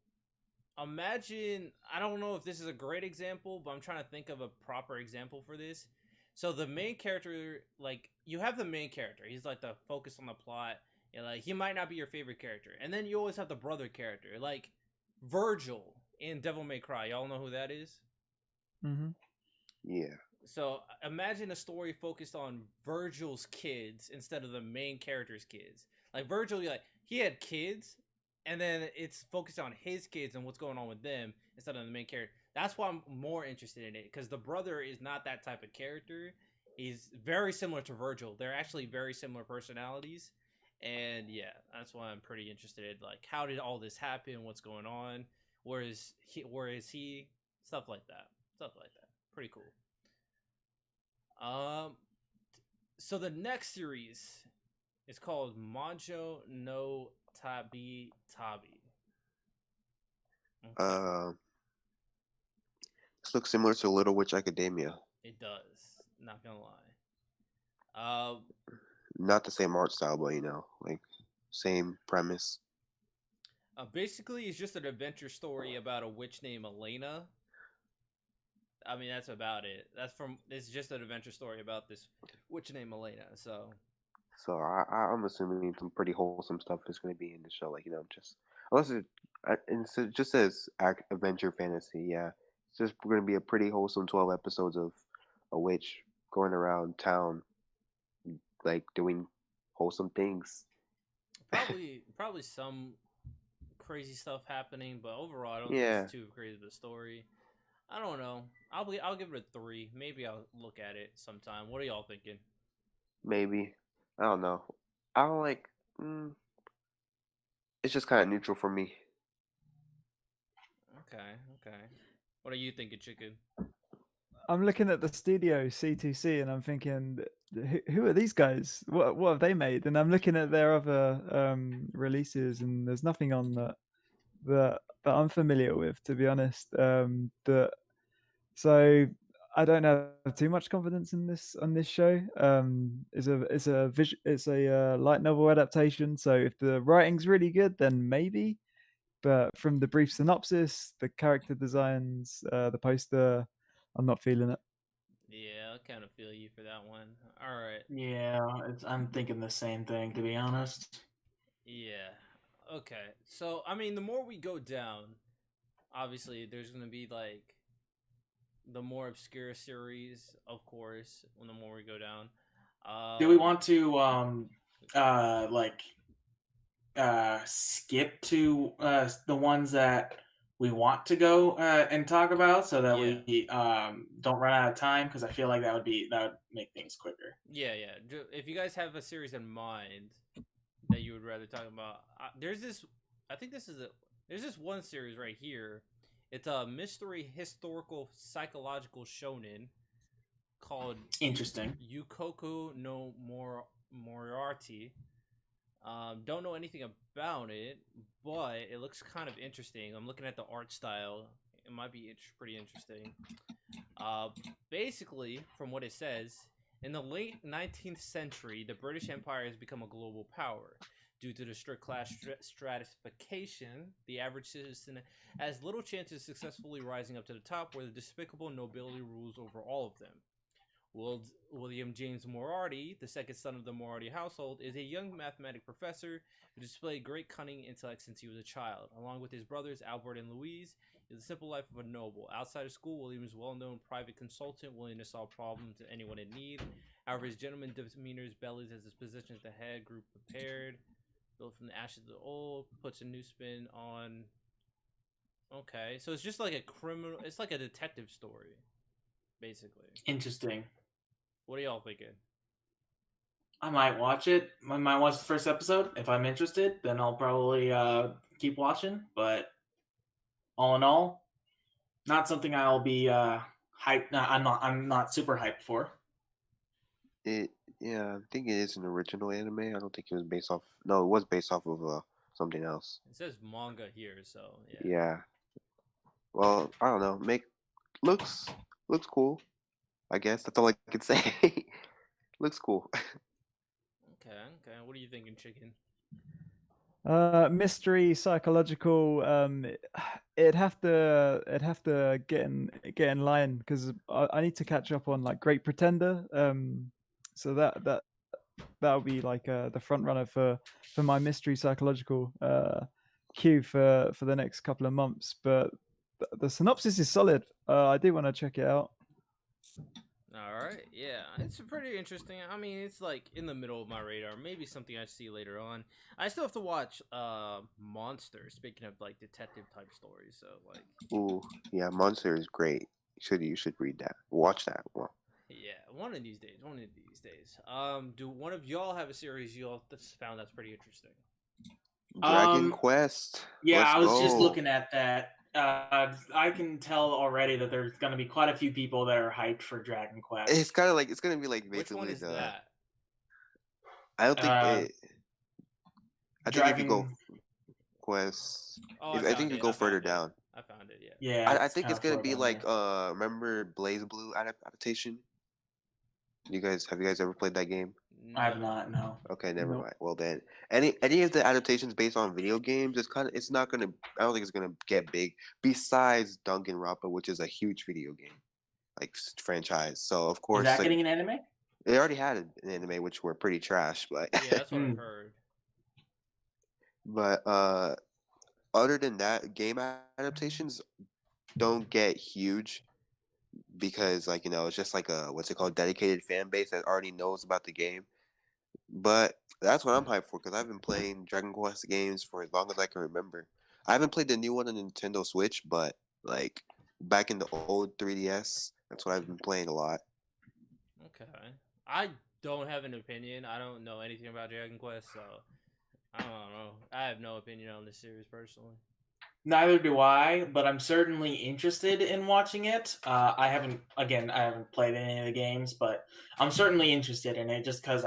Speaker 1: imagine, I don't know if this is a great example, but I'm trying to think of a proper example for this. So the main character, like, you have the main character, he's like the focus on the plot, and like he might not be your favorite character, and then you always have the brother character like Virgil in Devil May Cry. Y'all know who that is?
Speaker 2: Mm-hmm.
Speaker 5: Yeah.
Speaker 1: So imagine a story focused on Virgil's kids instead of the main character's kids. Like Virgil, like he had kids, and then it's focused on his kids and what's going on with them instead of the main character. That's why I'm more interested in it, because the brother is not that type of character. He's very similar to Virgil. They're actually very similar personalities, and yeah, that's why I'm pretty interested in like how did all this happen? What's going on? Where is he? Where is he? Stuff like that. Stuff like that. Pretty cool. Um, so the next series is called Manjo no Tabi Tabi. Okay,
Speaker 5: Uh, this looks similar to Little Witch Academia.
Speaker 1: it does. Not gonna lie.
Speaker 5: Not the same art style, but like same premise.
Speaker 1: Basically, it's just an adventure story about a witch named Elena. I mean, that's about it. It's just an adventure story about this witch named Elena. So
Speaker 5: So I'm assuming some pretty wholesome stuff is going to be in the show. Like just Unless and so it just says adventure fantasy. Yeah, it's just going to be a pretty wholesome 12 episodes of a witch going around town, like doing wholesome things.
Speaker 1: Probably some crazy stuff happening, but overall, I don't think
Speaker 5: Yeah,
Speaker 1: it's too crazy of a story. I don't know. I'll give it a 3. Maybe I'll look at it sometime. What are y'all thinking?
Speaker 5: maybe. I don't know. I don't like. Mm, it's just kind of neutral for me.
Speaker 1: Okay, okay. What are you thinking, Chicken?
Speaker 2: I'm looking at the studio C2C and I'm thinking, who are these guys? What have they made? And I'm looking at their other releases, and there's nothing on that I'm familiar with, to be honest. So I don't have too much confidence in this on this show. It's a light novel adaptation. So if the writing's really good, then maybe. But from the brief synopsis, the character designs, the poster, I'm not feeling it.
Speaker 1: Yeah, I kind of feel you for that one. All right.
Speaker 3: Yeah, I'm thinking the same thing, to be honest.
Speaker 1: Yeah. Okay. So, I mean, the more we go down, obviously, there's going to be like the more obscure series, of course, when the more we go down.
Speaker 3: Do we want to like skip to the ones that we want to go and talk about so that
Speaker 1: Yeah.
Speaker 3: we don't run out of time? Because I feel like that would make things quicker.
Speaker 1: Yeah, yeah. If you guys have a series in mind that you would rather talk about, there's this. I think this is a. There's this one series right here. It's a mystery historical psychological shonen called
Speaker 3: Interesting.
Speaker 1: Yukoku no Moriarty. Don't know anything about it, but it looks kind of interesting. I'm looking at the art style. It might be pretty interesting. Uh, Basically, from what it says, in the late 19th century, the British Empire has become a global power. Due to the strict class stratification, the average citizen has little chance of successfully rising up to the top, where the despicable nobility rules over all of them. William James Moriarty, the second son of the Moriarty household, is a young mathematics professor who displayed great cunning intellect since he was a child. Along with his brothers Albert and Louise, he lives the simple life of a noble. Outside of school, William is a well-known private consultant willing to solve problems to anyone in need. However, his gentleman demeanor bellies as his position as the head group prepared. Built from the ashes of the old, puts a new spin on. Okay, so it's just like a criminal. It's like a detective story, basically.
Speaker 3: Interesting.
Speaker 1: What are y'all thinking?
Speaker 3: I might watch it. I might watch the first episode. If I'm interested, then I'll probably keep watching. But all in all, not something I'll be hyped. No, I'm not super hyped for.
Speaker 5: It yeah, I think it is an original anime. I don't think it was based off. No, it was based off of something else.
Speaker 1: It says manga here, so yeah.
Speaker 5: Yeah. Well, I don't know. Looks looks cool. I guess that's all I could say. Looks cool.
Speaker 1: Okay, okay. What are you thinking, Chicken?
Speaker 2: Mystery, psychological. It'd have to get in line because I need to catch up on like Great Pretender. So that'll be like the front runner for my mystery psychological queue for the next couple of months. But the synopsis is solid. I do want to check it out.
Speaker 1: All right, yeah, it's pretty interesting. I mean, it's like in the middle of my radar. Maybe something I see later on. I still have to watch Monster. Speaking of like detective type stories, so like
Speaker 5: Ooh, yeah, Monster is great. You should read that. Watch that. Well,
Speaker 1: yeah, one of these days. One of these days. Do one of y'all have a series y'all found that's pretty interesting?
Speaker 5: Dragon Quest.
Speaker 3: Yeah,
Speaker 5: Let's
Speaker 3: I was just
Speaker 5: go.
Speaker 3: looking at that. I can tell already that there's going to be quite a few people that are hyped for Dragon Quest.
Speaker 5: It's kind of like it's gonna be like
Speaker 1: Which one
Speaker 5: basically
Speaker 1: is
Speaker 5: the.
Speaker 1: that?
Speaker 5: I don't think it. I think if you go
Speaker 3: Dragon.
Speaker 5: Quest,
Speaker 1: Oh,
Speaker 5: I think you go further down.
Speaker 1: I found it. Yeah.
Speaker 3: Yeah,
Speaker 5: I think it's
Speaker 3: kinda
Speaker 5: gonna be
Speaker 3: far down
Speaker 5: like
Speaker 3: there.
Speaker 5: remember Blaze Blue adaptation? Have you guys ever played that game?
Speaker 3: I have not. No.
Speaker 5: Okay, never
Speaker 2: Nope.
Speaker 5: mind. Well then, any of the adaptations based on video games, it's not gonna. I don't think it's gonna get big. Besides Danganronpa, which is a huge video game like franchise. So of
Speaker 3: Is
Speaker 5: course,
Speaker 3: that
Speaker 5: like
Speaker 3: getting an anime?
Speaker 5: they already had an anime which were pretty trash, but
Speaker 1: Yeah, that's what I've heard.
Speaker 5: but other than that, game adaptations don't get huge because, like, it's just like a what's it called, dedicated fan base that already knows about the game. But that's what I'm hyped for because I've been playing Dragon Quest games for as long as I can remember. I haven't played the new one on Nintendo Switch, but like back in the old 3DS, that's what I've been playing a lot.
Speaker 1: Okay. I don't have an opinion. I don't know anything about Dragon Quest, so I don't know. I have no opinion on this series personally.
Speaker 3: Neither do I, but I'm certainly interested in watching it. I haven't played any of the games, but I'm certainly interested in it just because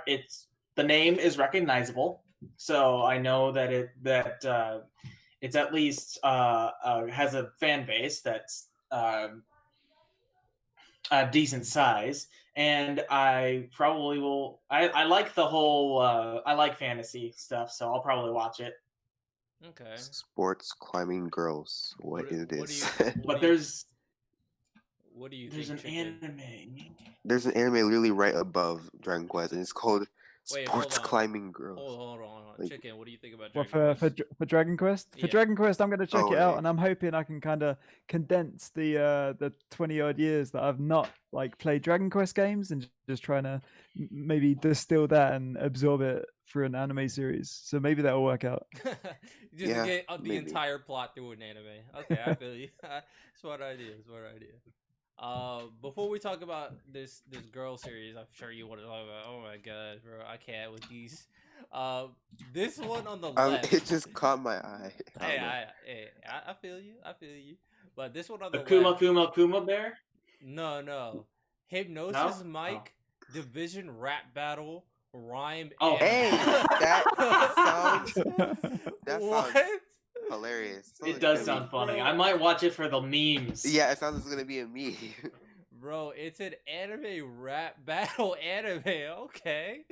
Speaker 3: it's the name is recognizable, so I know that it's at least has a fan base that's a decent size, and I probably will. I like the whole. I like fantasy stuff, so I'll probably watch it.
Speaker 1: Okay.
Speaker 5: Sports climbing girls. What is this?
Speaker 3: But there's
Speaker 1: What do you
Speaker 3: there's
Speaker 1: think,
Speaker 3: an
Speaker 1: Chicken?
Speaker 3: anime.
Speaker 5: There's an anime literally right above Dragon Quest, and it's called
Speaker 1: Wait,
Speaker 5: Sports
Speaker 1: hold on.
Speaker 5: Climbing Girls.
Speaker 1: Hold on.
Speaker 5: Like-
Speaker 1: Chicken, what do you think about
Speaker 2: Well,
Speaker 1: Dragon Quest?
Speaker 2: for Dragon Quest,
Speaker 1: Yeah.
Speaker 2: Dragon Quest, I'm gonna check
Speaker 5: Oh,
Speaker 2: it out,
Speaker 5: yeah.
Speaker 2: and I'm hoping I can kind of condense the 20 odd years that I've not like played Dragon Quest games, and just trying to maybe distill that and absorb it through an anime series. So maybe that'll work out.
Speaker 1: Just
Speaker 5: Yeah,
Speaker 1: get the
Speaker 5: maybe.
Speaker 1: entire plot through an anime. Okay, I feel you. Smart idea. Before we talk about this girl series, I'm sure you want to talk about. Oh my god, bro, I can't with these. This one on the left.
Speaker 5: It just caught my eye.
Speaker 1: I feel you. But this one on the
Speaker 3: The
Speaker 1: left.
Speaker 3: Kuma Bear?
Speaker 1: No. Hypnosis
Speaker 3: No?
Speaker 1: Mike, Division Rap Battle, Rhyme.
Speaker 3: Oh.
Speaker 5: Hey, that sounds
Speaker 1: What?
Speaker 5: hilarious.
Speaker 3: It does sound funny.
Speaker 1: Bro.
Speaker 3: I might watch it for the memes.
Speaker 5: Yeah, it sounds like it's gonna be a me.
Speaker 1: Bro, it's an anime rap battle anime. Okay.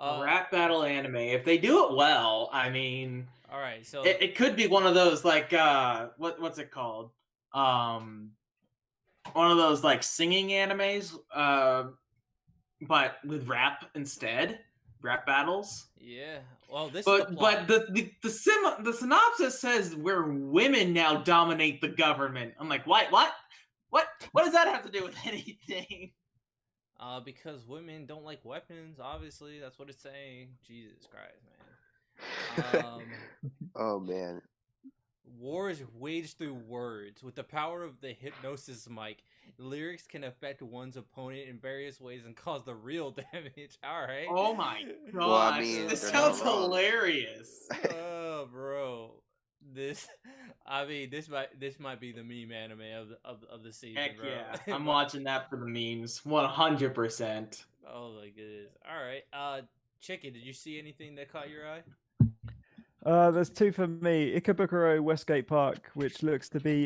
Speaker 3: A rap battle anime. If they do it well, I mean,
Speaker 1: All right. So
Speaker 3: it could be one of those like what's it called? One of those like singing animes, but with rap instead. Rap battles.
Speaker 1: yeah. Well, this.
Speaker 3: But
Speaker 1: is the plot.
Speaker 3: the synopsis says where women now dominate the government. I'm like, what? What does that have to do with anything?
Speaker 1: Because women don't like weapons. Obviously, that's what it's saying. Jesus Christ, man.
Speaker 5: Oh man.
Speaker 1: War is waged through words. With the power of the hypnosis mic, lyrics can affect one's opponent in various ways and cause the real damage. All right.
Speaker 3: Oh my gosh,
Speaker 5: Well, I mean,
Speaker 3: this
Speaker 5: they're
Speaker 3: sounds
Speaker 5: not wrong.
Speaker 3: hilarious.
Speaker 1: Oh, bro. This might be the meme anime of the season,
Speaker 3: Heck
Speaker 1: bro.
Speaker 3: yeah, I'm watching that for the memes, 100%.
Speaker 1: Oh my goodness. All right. Chicken, did you see anything that caught your eye?
Speaker 2: There's two for me. Ikebukuro Westgate Park, which looks to be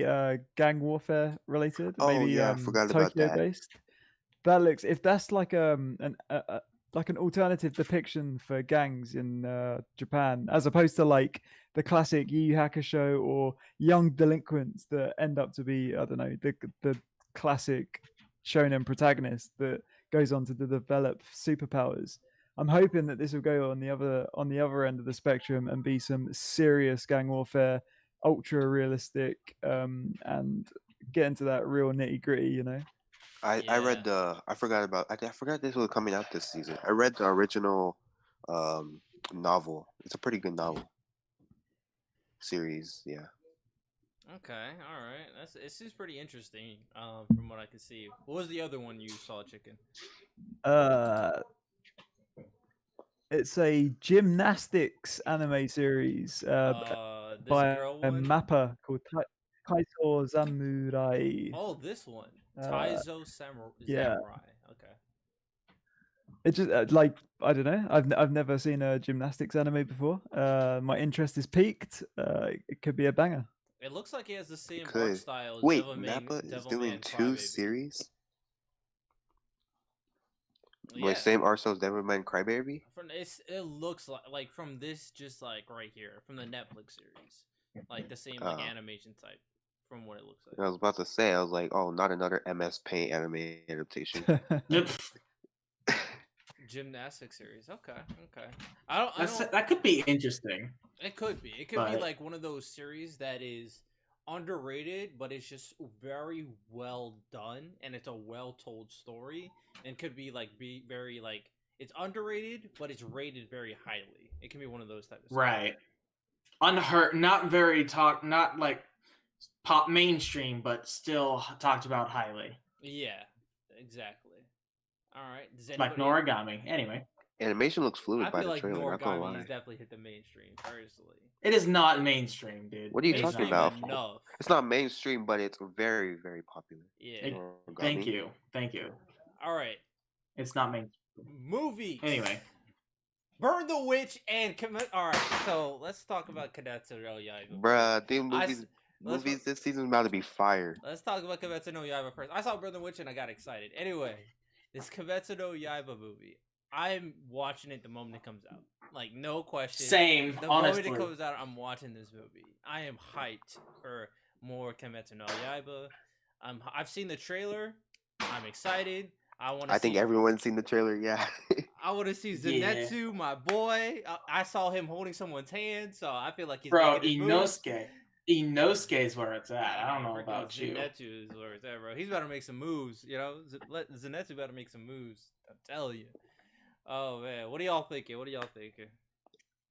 Speaker 2: gang warfare related,
Speaker 5: Oh,
Speaker 2: maybe
Speaker 5: yeah, I forgot about
Speaker 2: Tokyo
Speaker 5: that.
Speaker 2: based. That looks, if that's like an alternative depiction for gangs in Japan, as opposed to like the classic Yu Yu Hakusho or young delinquents that end up to be, I don't know, the classic shonen protagonist that goes on to develop superpowers. I'm hoping that this will go on the other end of the spectrum and be some serious gang warfare, ultra realistic, and get into that real nitty gritty. You know.
Speaker 5: I read I forgot this was coming out this season. I read the original novel. It's a pretty good novel series. Yeah.
Speaker 1: Okay, all right. It seems pretty interesting. From what I can see. What was the other one you saw, Chicken?
Speaker 2: It's a gymnastics anime series
Speaker 1: This
Speaker 2: by
Speaker 1: girl
Speaker 2: a
Speaker 1: one.
Speaker 2: mapper called Kaito Samurai.
Speaker 1: Oh, this one. Taizo Samurai.
Speaker 2: yeah.
Speaker 1: Okay.
Speaker 2: It just like I don't know. I've never seen a gymnastics anime before. My interest is peaked. It could be a banger.
Speaker 1: It looks like he has the same art
Speaker 5: Could.
Speaker 1: style as
Speaker 5: Wait,
Speaker 1: Devilman,
Speaker 5: Mappa is
Speaker 1: Devilman
Speaker 5: doing two
Speaker 1: Crybaby.
Speaker 5: series?
Speaker 1: Yeah.
Speaker 5: Wait, same art style as Devilman Crybaby?
Speaker 1: It looks like from this, just like right here from the Netflix series, like the same like animation type from what it looks like.
Speaker 5: I was about to say, I was like, oh, not another MS Paint anime adaptation.
Speaker 3: Yep.
Speaker 1: Gymnastics series. Okay. I don't.
Speaker 3: That could be interesting.
Speaker 1: It could be. It could be like one of those series that is underrated, but it's just very well done, and it's a well told story, and could be very like it's underrated, but it's rated very highly. It can be one of those types of series.
Speaker 3: Right. Unheard, not very not like pop mainstream, but still talked about highly.
Speaker 1: Yeah, exactly. All right. Does
Speaker 3: Like
Speaker 1: anybody?
Speaker 3: Noragami. Anyway,
Speaker 4: Animation looks fluid
Speaker 1: I
Speaker 4: by
Speaker 1: feel
Speaker 4: the
Speaker 1: like
Speaker 4: trailer. Not gonna
Speaker 1: Noragami
Speaker 4: lie.
Speaker 1: has definitely hit the mainstream. Personally,
Speaker 3: it is not mainstream, dude.
Speaker 4: What are you
Speaker 3: It is
Speaker 4: talking
Speaker 1: mainstream
Speaker 3: not.
Speaker 4: about?
Speaker 1: enough.
Speaker 4: It's not mainstream, but it's very, very popular.
Speaker 1: Yeah.
Speaker 3: Thank
Speaker 4: Origami.
Speaker 3: you.
Speaker 1: All right.
Speaker 3: It's not mainstream.
Speaker 1: Movies.
Speaker 3: Anyway,
Speaker 1: Burn the Witch and commit. All right, so let's talk about Kimetsu no Yaiba.
Speaker 4: Bruh, the
Speaker 1: let's-
Speaker 4: movies this season's about to be fire.
Speaker 1: Let's talk about Kimetsu no Yaiba first. I saw Burn the Witch and I got excited. Anyway, this Kimetsu no Yaiba movie, I'm watching it the moment it comes out. Like, no question.
Speaker 3: same.
Speaker 1: The
Speaker 3: Honestly,
Speaker 1: moment it comes out, I'm watching this movie. I am hyped for more Kimetsu no Yaiba. I've seen the trailer. I'm excited.
Speaker 4: I think everyone's seen the trailer. Yeah.
Speaker 1: I want to see Zenitsu, my boy. I saw him holding someone's hand, so I feel like he's
Speaker 3: bro.
Speaker 1: making his moves.
Speaker 3: Inosuke is where it's at. I don't know
Speaker 1: Freaking
Speaker 3: about you.
Speaker 1: Zenitsu is where it's at, bro. He's about to make some moves. You know, Zenitsu about to make some moves. I'm telling you. Oh man, what are y'all thinking?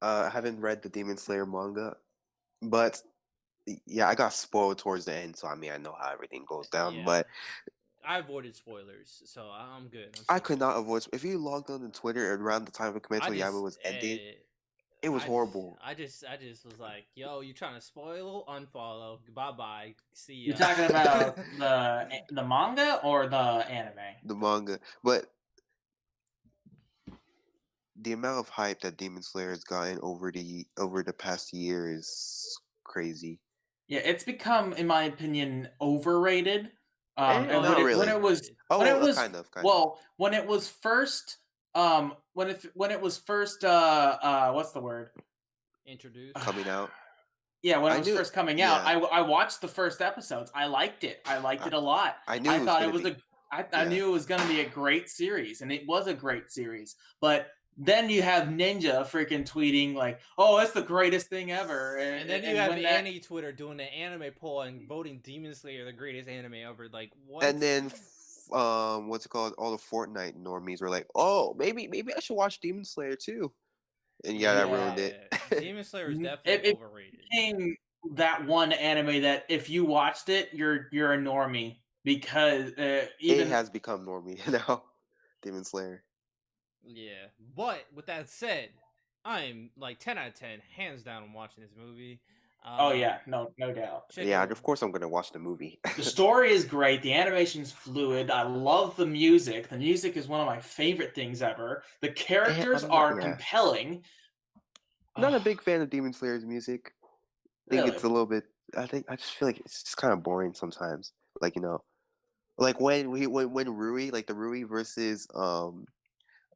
Speaker 4: I haven't read the Demon Slayer manga, but yeah, I got spoiled towards the end, so I mean I know how everything goes down.
Speaker 1: Yeah.
Speaker 4: But
Speaker 1: I avoided spoilers, so I'm good.
Speaker 4: I could not avoid. If you logged on to Twitter around the time of Kimetsu no Yaiba was ending, it was horrible.
Speaker 1: I just was like, yo, you trying to spoil? Unfollow. Bye bye. See ya.
Speaker 3: You're talking about the manga or the anime?
Speaker 4: The manga, but the amount of hype that Demon Slayer has gotten over the past year is crazy.
Speaker 3: Yeah, it's become, in my opinion, overrated.
Speaker 4: Not really.
Speaker 3: When it was
Speaker 4: kind of.
Speaker 3: well, when it was first when it was first what's the word?
Speaker 1: Introduced.
Speaker 4: Coming out.
Speaker 3: Yeah, when it was first coming out,
Speaker 4: yeah.
Speaker 3: I watched the first episodes. I liked it. I liked it a lot.
Speaker 4: I knew
Speaker 3: I knew it was going to be a great series, and it was a great series. But then you have Ninja freaking tweeting like, "Oh, it's the greatest thing ever,"
Speaker 1: and then you have Annie Twitter doing the anime poll and voting Demon Slayer the greatest anime ever. Like, what?
Speaker 4: And then, what's it called? All the Fortnite normies were like, "Oh, maybe I should watch Demon Slayer too." And that ruined it.
Speaker 1: Demon Slayer is definitely overrated.
Speaker 3: It became that one anime that if you watched it, you're a normie because
Speaker 4: it has become normie now. Demon Slayer.
Speaker 1: Yeah, but with that said, I'm like 10 out of 10, hands down. I'm watching this movie.
Speaker 3: Oh yeah, no doubt.
Speaker 4: Yeah, of course I'm gonna watch the movie.
Speaker 3: The story is great. The animation's fluid. I love the music. The music is one of my favorite things ever. The characters are compelling.
Speaker 4: I'm not a big fan of Demon Slayer's music. I think it's a little bit. I just feel like it's just kind of boring sometimes. Like like when Rui, like the Rui versus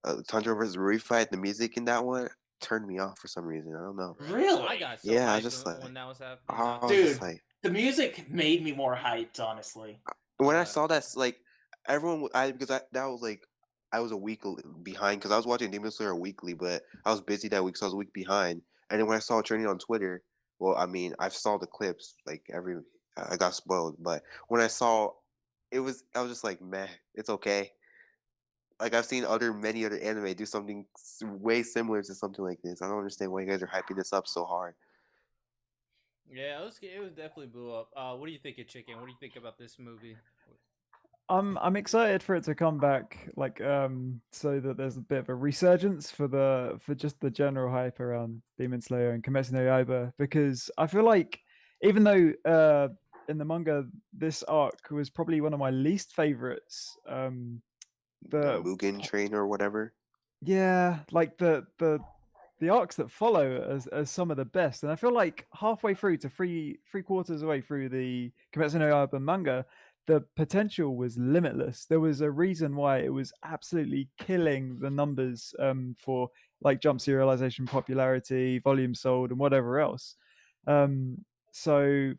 Speaker 4: Tanjiro versus Rui fight, the music in that one turned me off for some reason. I don't know.
Speaker 3: Really?
Speaker 1: I got so
Speaker 4: I just like
Speaker 1: when that was happening.
Speaker 3: Dude, the music made me more hyped, honestly.
Speaker 4: When I saw that, like everyone, that was like I was a week behind because I was watching Demon Slayer weekly, but I was busy that week, so I was a week behind. And then when I saw it trending on Twitter, well, I mean, I saw the clips like I got spoiled, but when I saw I was just like, meh, it's okay. Like I've seen many other anime do something way similar to something like this. I don't understand why you guys are hyping this up so hard.
Speaker 1: Yeah, it was definitely blew up. What do you think of Chicken? What do you think about this movie?
Speaker 2: I'm excited for it to come back, like so that there's a bit of a resurgence for just the general hype around Demon Slayer and Kimetsu no Yaiba, because I feel like even though in the manga this arc was probably one of my least favorites,
Speaker 4: the Mugen Train or whatever.
Speaker 2: Yeah, like the arcs that follow as some of the best, and I feel like halfway through to three quarters away through the Kimetsu no Yaiba manga, the potential was limitless. There was a reason why it was absolutely killing the numbers for like jump serialization, popularity, volume sold, and whatever else. So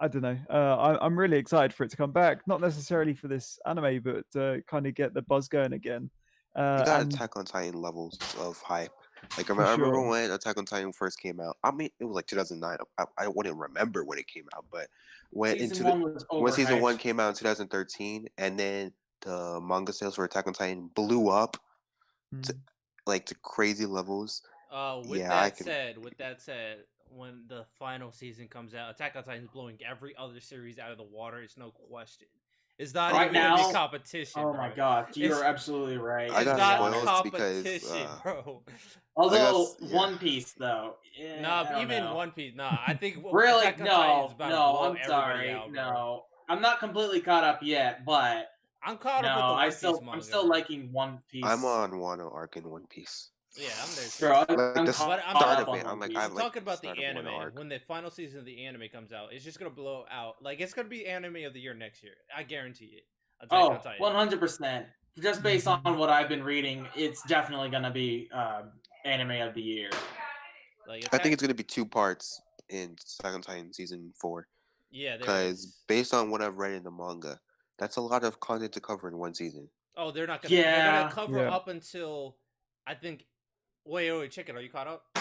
Speaker 2: I don't know. I'm really excited for it to come back. Not necessarily for this anime, but to kind of get the buzz going again.
Speaker 5: You got
Speaker 2: And
Speaker 5: Attack on Titan levels of hype. Like I
Speaker 2: for
Speaker 5: remember
Speaker 2: sure,
Speaker 5: when Attack on Titan first came out. I mean, it was like 2009. I wouldn't remember when it came out, but when
Speaker 3: Season 1 was
Speaker 5: when season one
Speaker 3: overhyped.
Speaker 5: came out in 2013, and then the manga sales for Attack on Titan blew up to
Speaker 2: Mm.
Speaker 5: like to crazy levels.
Speaker 1: With
Speaker 5: Yeah, I
Speaker 1: that
Speaker 5: can.
Speaker 1: said, when the final season comes out, Attack on Titan is blowing every other series out of the water. It's no question. It's not
Speaker 3: Right
Speaker 1: even going to be
Speaker 3: now,
Speaker 1: competition,
Speaker 3: oh
Speaker 1: bro.
Speaker 3: my god, you
Speaker 1: It's
Speaker 3: are absolutely right.
Speaker 5: I
Speaker 1: it's
Speaker 3: To
Speaker 5: got
Speaker 3: be
Speaker 1: not
Speaker 3: honest,
Speaker 5: spoiled because
Speaker 1: competition, bro.
Speaker 5: I got
Speaker 3: although
Speaker 5: yeah.
Speaker 3: One Piece though,
Speaker 1: Nah,
Speaker 3: I don't
Speaker 1: even
Speaker 3: know.
Speaker 1: One Piece. Nah, I think
Speaker 3: Really,
Speaker 1: Attack on Titan is
Speaker 3: no,
Speaker 1: about to
Speaker 3: no.
Speaker 1: blow
Speaker 3: I'm
Speaker 1: everybody
Speaker 3: sorry,
Speaker 1: out, bro.
Speaker 3: no. I'm not completely caught up yet, but
Speaker 1: I'm caught
Speaker 3: no,
Speaker 1: up with the One Piece
Speaker 3: I'm
Speaker 1: manga,
Speaker 3: still
Speaker 1: bro.
Speaker 3: liking One
Speaker 5: I'm
Speaker 3: Piece.
Speaker 5: on Wano arc in One Piece.
Speaker 1: Yeah, I'm there too.
Speaker 3: Bro,
Speaker 5: Like
Speaker 3: I'm
Speaker 5: the
Speaker 3: caught
Speaker 1: But
Speaker 5: start
Speaker 3: up
Speaker 5: of
Speaker 3: on
Speaker 5: it,
Speaker 3: One
Speaker 5: I'm like
Speaker 3: Piece.
Speaker 5: I
Speaker 1: I'm
Speaker 5: like
Speaker 1: talking
Speaker 5: the
Speaker 1: about the
Speaker 5: start of Wano
Speaker 1: anime.
Speaker 5: arc.
Speaker 1: When the final season of the anime comes out, it's just gonna blow out. Like it's gonna be anime of the year next year. I guarantee it. Attack on
Speaker 3: Oh,
Speaker 1: Titan.
Speaker 3: 100%. Just based
Speaker 2: Mhm.
Speaker 3: on what I've been reading, it's definitely gonna be anime of the year.
Speaker 1: Like
Speaker 5: I think it's gonna be 2 parts in Attack on Titan season 4.
Speaker 1: yeah, there
Speaker 5: Because
Speaker 1: is.
Speaker 5: based on what I've read in the manga, that's a lot of content to cover in one season.
Speaker 1: Oh, they're not gonna. They're gonna
Speaker 3: Yeah.
Speaker 1: cover
Speaker 2: Yeah.
Speaker 1: up until I think. Wait, chicken. Are you caught up?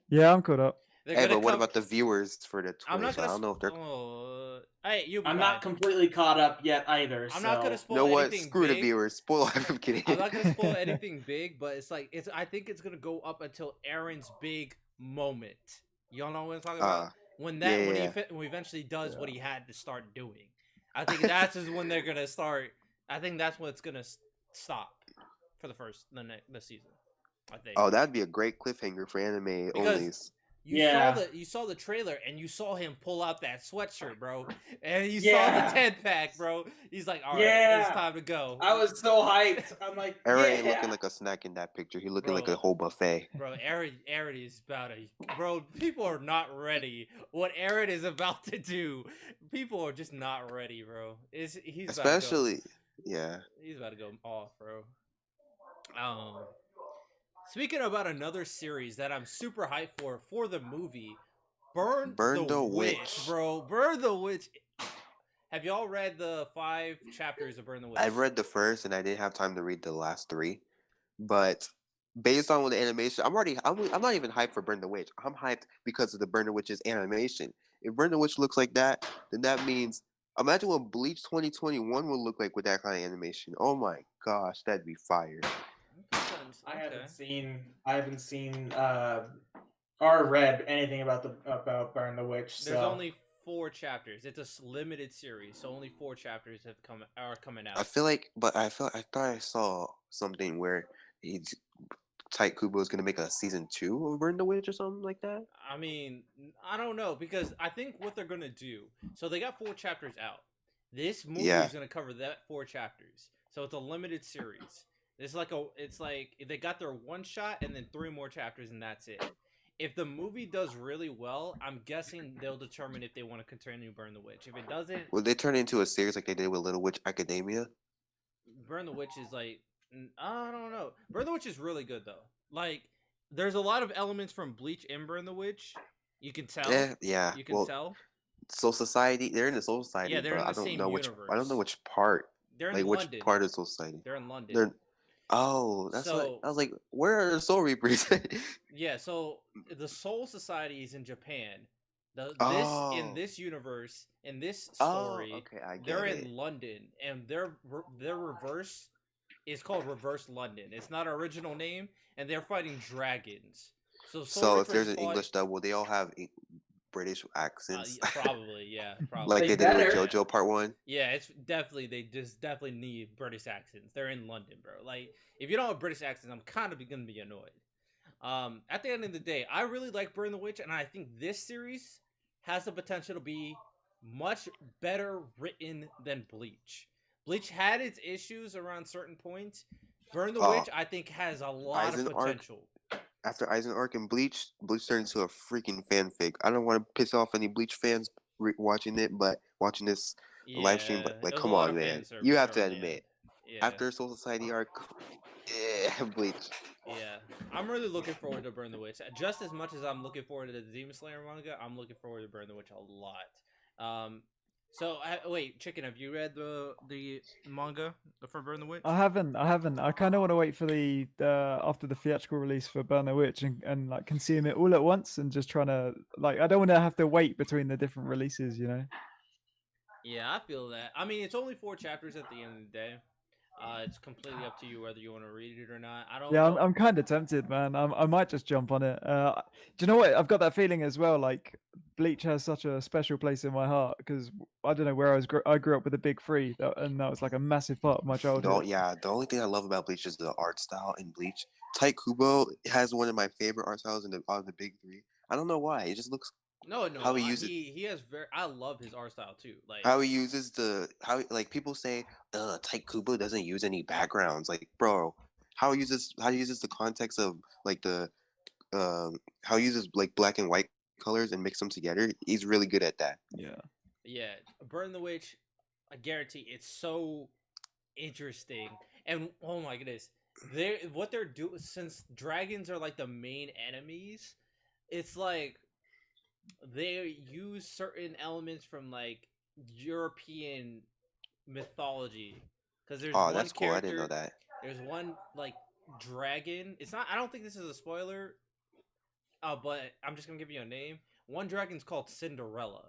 Speaker 2: Yeah, I'm caught up.
Speaker 1: They're
Speaker 5: Hey,
Speaker 1: gonna
Speaker 5: but what
Speaker 1: cover.
Speaker 5: about the viewers for the
Speaker 1: I'm not
Speaker 5: Twitch? I
Speaker 1: gonna.
Speaker 5: don't know if they're.
Speaker 1: Oh, hey, you'll be
Speaker 3: I'm
Speaker 1: fine.
Speaker 3: not completely caught up yet either.
Speaker 1: I'm not gonna
Speaker 3: So
Speaker 5: You know
Speaker 1: spoil
Speaker 5: what?
Speaker 1: anything
Speaker 5: Screw the
Speaker 1: big.
Speaker 5: viewers. Spoil. I'm kidding.
Speaker 1: I'm not gonna spoil anything big, but it's like it's. I think it's gonna go up until Aaron's big moment. Y'all know what I'm talking about? When
Speaker 5: yeah,
Speaker 1: when
Speaker 5: yeah.
Speaker 1: when he eventually does what he had to start doing. I think that's is when they're gonna start. I think that's when it's gonna stop for the season. I think.
Speaker 5: Oh, that'd be a great cliffhanger for anime
Speaker 1: Because
Speaker 5: onlys.
Speaker 1: you saw the trailer and you saw him pull out that sweatshirt, bro, and you saw
Speaker 3: Yeah.
Speaker 1: the 10-pack, bro. He's like, all right,
Speaker 3: Yeah.
Speaker 1: it's time to go.
Speaker 3: I was so hyped. I'm like,
Speaker 5: Aaron
Speaker 3: yeah.
Speaker 5: ain't looking like a snack in that picture. He looking like
Speaker 1: Bro.
Speaker 5: a whole buffet.
Speaker 1: Bro, Aaron is about to. Bro, people are not ready. What Aaron is about to do, people are just not ready, bro. He's
Speaker 5: Especially, yeah.
Speaker 1: he's about to go off, bro. Speaking about another series that I'm super hyped for the movie, Burn the Witch, bro. Burn the Witch. Have y'all read the 5 chapters of Burn the Witch?
Speaker 5: I've read the first, and I didn't have time to read the last 3. But based on the animation, I'm not even hyped for Burn the Witch. I'm hyped because of the Burn the Witch's animation. If Burn the Witch looks like that, then that means imagine what Bleach 2021 will look like with that kind of animation. Oh my gosh, that'd be fire.
Speaker 3: I haven't seen or read anything about Burn the Witch.
Speaker 1: There's
Speaker 3: so.
Speaker 1: only 4 chapters. It's a limited series, so only 4 chapters are coming out.
Speaker 5: I thought I saw something where Type Kubo is gonna make a season 2 of Burn the Witch or something like that.
Speaker 1: I mean, I don't know because I think what they're gonna do. So they got 4 chapters out. This movie is gonna cover that 4 chapters. So it's a limited series. It's like they got their one shot and then 3 more chapters and that's it. If the movie does really well, I'm guessing they'll determine if they want to continue Burn the Witch. If it doesn't,
Speaker 5: will they turn it into a series like they did with Little Witch Academia?
Speaker 1: Burn the Witch is like, I don't know. Burn the Witch is really good though. Like, there's a lot of elements from Bleach in Burn the Witch. You can tell.
Speaker 5: Yeah.
Speaker 1: You can tell.
Speaker 5: Soul Society. They're in the Soul Society.
Speaker 1: Yeah, they're
Speaker 5: but
Speaker 1: in the
Speaker 5: I don't
Speaker 1: same
Speaker 5: know
Speaker 1: universe.
Speaker 5: I don't know which part.
Speaker 1: They're in
Speaker 5: like
Speaker 1: London.
Speaker 5: Which part of Soul Society?
Speaker 1: They're in London.
Speaker 5: That's what I was like. Where are the Soul Reapers?
Speaker 1: Yeah, so the Soul Society is in Japan. In this universe, in this story,
Speaker 5: okay, I get
Speaker 1: they're
Speaker 5: it.
Speaker 1: in London, and their reverse is called Reverse London. It's not an original name, and they're fighting dragons.
Speaker 5: So if there's an English dub, will they all have British accents?
Speaker 1: Probably, yeah, probably.
Speaker 5: Like they did with JoJo Part 1.
Speaker 1: Yeah, it's definitely they definitely need British accents. They're in London, bro. Like if you don't have British accents, I'm kind of gonna be annoyed. At the end of the day, I really like Burn the Witch, and I think this series has the potential to be much better written than Bleach. Bleach had its issues around certain points. Burn the Witch, I think, has a lot of potential.
Speaker 5: After Eisen Arc and Bleach turned into a freaking fanfic. I don't want to piss off any Bleach fans watching it, but watching this live stream, like, come on, man. You have to admit, after Soul Society arc, Bleach.
Speaker 1: Yeah, I'm really looking forward to Burn the Witch. Just as much as I'm looking forward to the Demon Slayer manga, I'm looking forward to Burn the Witch a lot. So wait, Chicken, have you read the manga for Burn the Witch?
Speaker 2: I haven't. I kind of want to wait for the after the theatrical release for Burn the Witch and like consume it all at once and just trying to like I don't want to have to wait between the different releases, you know.
Speaker 1: Yeah, I feel that. I mean, it's only 4 chapters at the end of the day. It's completely up to you whether you want to read it or not. I don't
Speaker 2: Yeah,
Speaker 1: know.
Speaker 2: I'm kind of tempted, man. I might just jump on it. Do you know what? I've got that feeling as well. Like Bleach has such a special place in my heart because I don't know where I grew up with the big three, and that was like a massive part of my childhood.
Speaker 5: Yeah, the only thing I love about Bleach is the art style in Bleach. Type Kubo has one of my favorite art styles in the big three. I don't know why. It just looks
Speaker 1: No,
Speaker 5: how he uses
Speaker 1: he has very. I love his art style too. Like
Speaker 5: how he uses like people say, Type Kubo doesn't use any backgrounds. Like, bro, how he uses the context of like the how he uses like black and white colors and mix them together. He's really good at that.
Speaker 1: yeah, Burn the Witch. I guarantee it's so interesting, and oh my goodness, what they're doing since dragons are like the main enemies. It's like they use certain elements from like European mythology because there's
Speaker 5: Oh,
Speaker 1: one
Speaker 5: that's cool. I didn't know
Speaker 1: character.
Speaker 5: that.
Speaker 1: There's one like dragon. It's not. I don't think this is a spoiler. But I'm just gonna give you a name. One dragon's called Cinderella.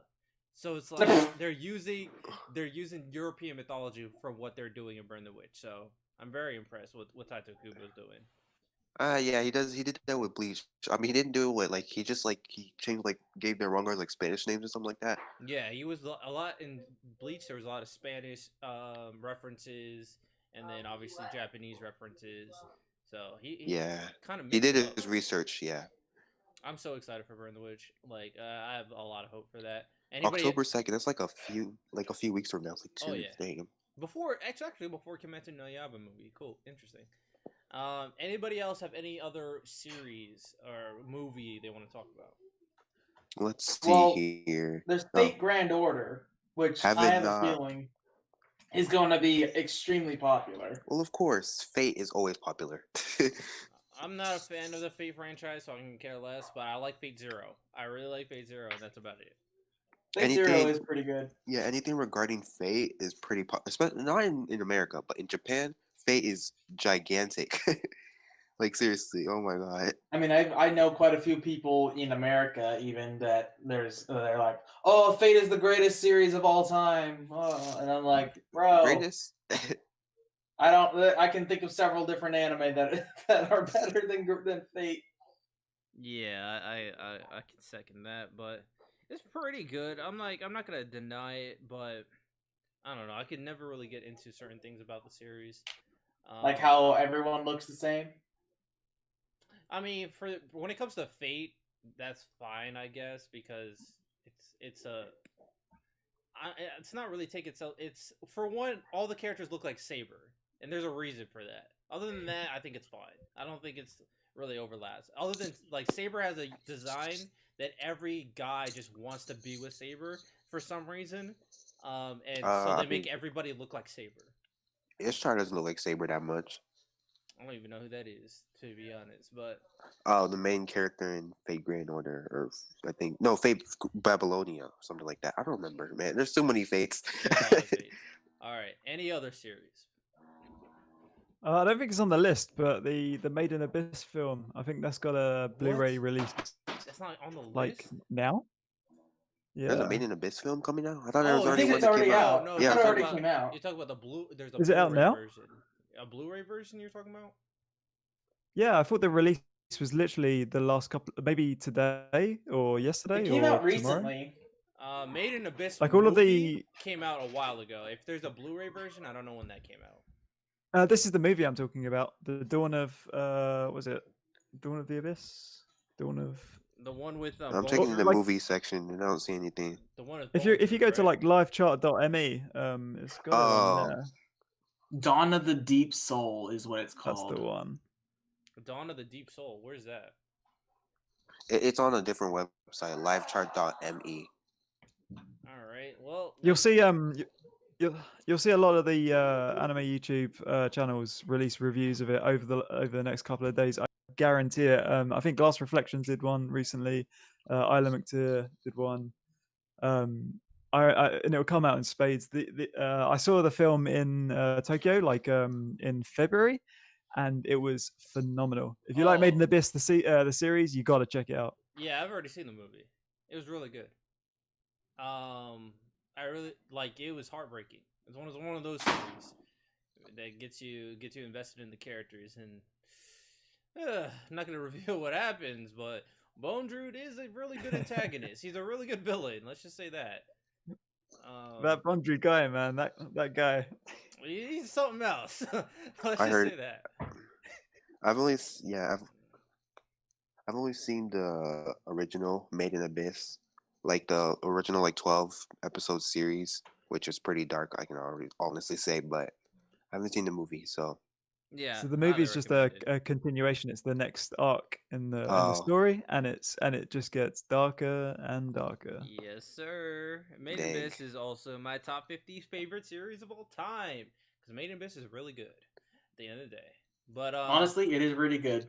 Speaker 1: So it's like they're using European mythology for what they're doing in Burn the Witch. So I'm very impressed with what Taito Kubo's doing.
Speaker 5: Yeah, he does. He did that with Bleach. I mean, he didn't do it with like he changed like gave their manga like Spanish names or something like that.
Speaker 1: Yeah, he was a lot in Bleach. There was a lot of Spanish references, and then obviously Japanese references. So he kind of
Speaker 5: he
Speaker 1: mixed
Speaker 5: did
Speaker 1: it up.
Speaker 5: his research. Yeah,
Speaker 1: I'm so excited for Burn the Witch. Like I have a lot of hope for that.
Speaker 5: October 2nd. That's like a few weeks from now. It's like 2 weeks. Damn.
Speaker 1: Before Kimetsu no Yaiba movie. Cool, interesting. Anybody else have any other series or movie they want to talk about?
Speaker 5: Let's see here.
Speaker 3: There's Fate Grand Order, which I have a feeling is going to be extremely popular.
Speaker 5: Well, of course, Fate is always popular.
Speaker 1: I'm not a fan of the Fate franchise, so I can care less. But I like Fate Zero. I really like Fate Zero, and that's about it.
Speaker 3: Fate Zero is pretty good.
Speaker 5: Yeah, anything regarding Fate is pretty especially not in America, but in Japan, Fate is gigantic. Like seriously, oh my god.
Speaker 3: I mean, I know quite a few people in America even that they're like, oh, Fate is the greatest series of all time, and I'm like, bro,
Speaker 5: greatest.
Speaker 3: I can think of several different anime that are better than Fate.
Speaker 1: Yeah, I can second that, but it's pretty good. I'm not gonna deny it, but I don't know. I could never really get into certain things about the series,
Speaker 3: like how everyone looks the same.
Speaker 1: I mean, for when it comes to Fate, that's fine, I guess, because it's not really take itself. It's for one, all the characters look like Saber, and there's a reason for that. Other than that, I think it's fine. I don't think it's really overlaps. Other than like Saber has a design that every guy just wants to be with Saber for some reason, and so they make everybody look like Saber.
Speaker 5: Ishtar doesn't look like Saber that much.
Speaker 1: I don't even know who that is, to be honest. But
Speaker 5: the main character in Fate Grand Order, or I think Fate Babylonia, something like that. I don't remember, man. There's so many Fates.
Speaker 1: All right, any other series?
Speaker 2: I don't think it's on the list, but the Made in Abyss film, I think that's got a Blu-ray release.
Speaker 1: That's not on the list.
Speaker 2: Like now? Yeah.
Speaker 5: There's a Made in Abyss film coming out. I thought it was already.
Speaker 3: I think it's already out.
Speaker 1: No,
Speaker 3: yeah, it already came out.
Speaker 1: You're talking about the blue. There's a
Speaker 2: Is it out now?
Speaker 1: version. A Blu-ray version you're talking about?
Speaker 2: Yeah, I thought the release was literally the last couple, maybe today or yesterday.
Speaker 3: It came out
Speaker 2: tomorrow.
Speaker 3: recently.
Speaker 1: Made in Abyss.
Speaker 2: Like all of the
Speaker 1: came out a while ago. If there's a Blu-ray version, I don't know when that came out.
Speaker 2: This is the movie I'm talking about. The Dawn of was it Dawn of the Abyss? Dawn of
Speaker 1: the one with.
Speaker 5: I'm checking the movie section and I don't see anything.
Speaker 1: The one with
Speaker 2: if you go to like livechart.me, it's got it on there.
Speaker 3: Dawn of the Deep Soul is what it's called.
Speaker 2: That's the one.
Speaker 1: Dawn of the Deep Soul. Where's that?
Speaker 5: It's on a different website, livechart.me.
Speaker 1: All right. Well,
Speaker 2: you'll see you'll see a lot of the anime YouTube channels release reviews of it over the next couple of days. I guarantee it. I think Glass Reflections did one recently. Isla McTeer did one. and it'll come out in spades. I saw the film in Tokyo, like in February, and it was phenomenal. If you like Made in
Speaker 1: Oh.
Speaker 2: Abyss, the series, you got to check it out.
Speaker 1: Yeah, I've already seen the movie. It was really good. I really like. It was heartbreaking. It's one of those series that gets you invested in the characters, and I'm not gonna reveal what happens, but Bone Druid is a really good antagonist. He's a really good villain. Let's just say that.
Speaker 2: That Bondry guy, man, that guy.
Speaker 1: He's something else. Let's
Speaker 5: I
Speaker 1: just
Speaker 5: heard.
Speaker 1: say that.
Speaker 5: I've only I've only seen the original Made in Abyss, like the original 12 episode series, which is pretty dark. I can already honestly say, but I haven't seen the movie, so
Speaker 1: Yeah,
Speaker 2: So the
Speaker 1: highly
Speaker 2: movie's just a
Speaker 1: recommended.
Speaker 2: continuation. It's the next arc in the
Speaker 5: Oh.
Speaker 2: story, and it just gets darker and darker.
Speaker 1: Yes, sir. Made in
Speaker 5: Dang.
Speaker 1: Abyss is also my top 50 favorite series of all time because Made in Abyss is really good at the end of the day. But
Speaker 3: Honestly, it is really good.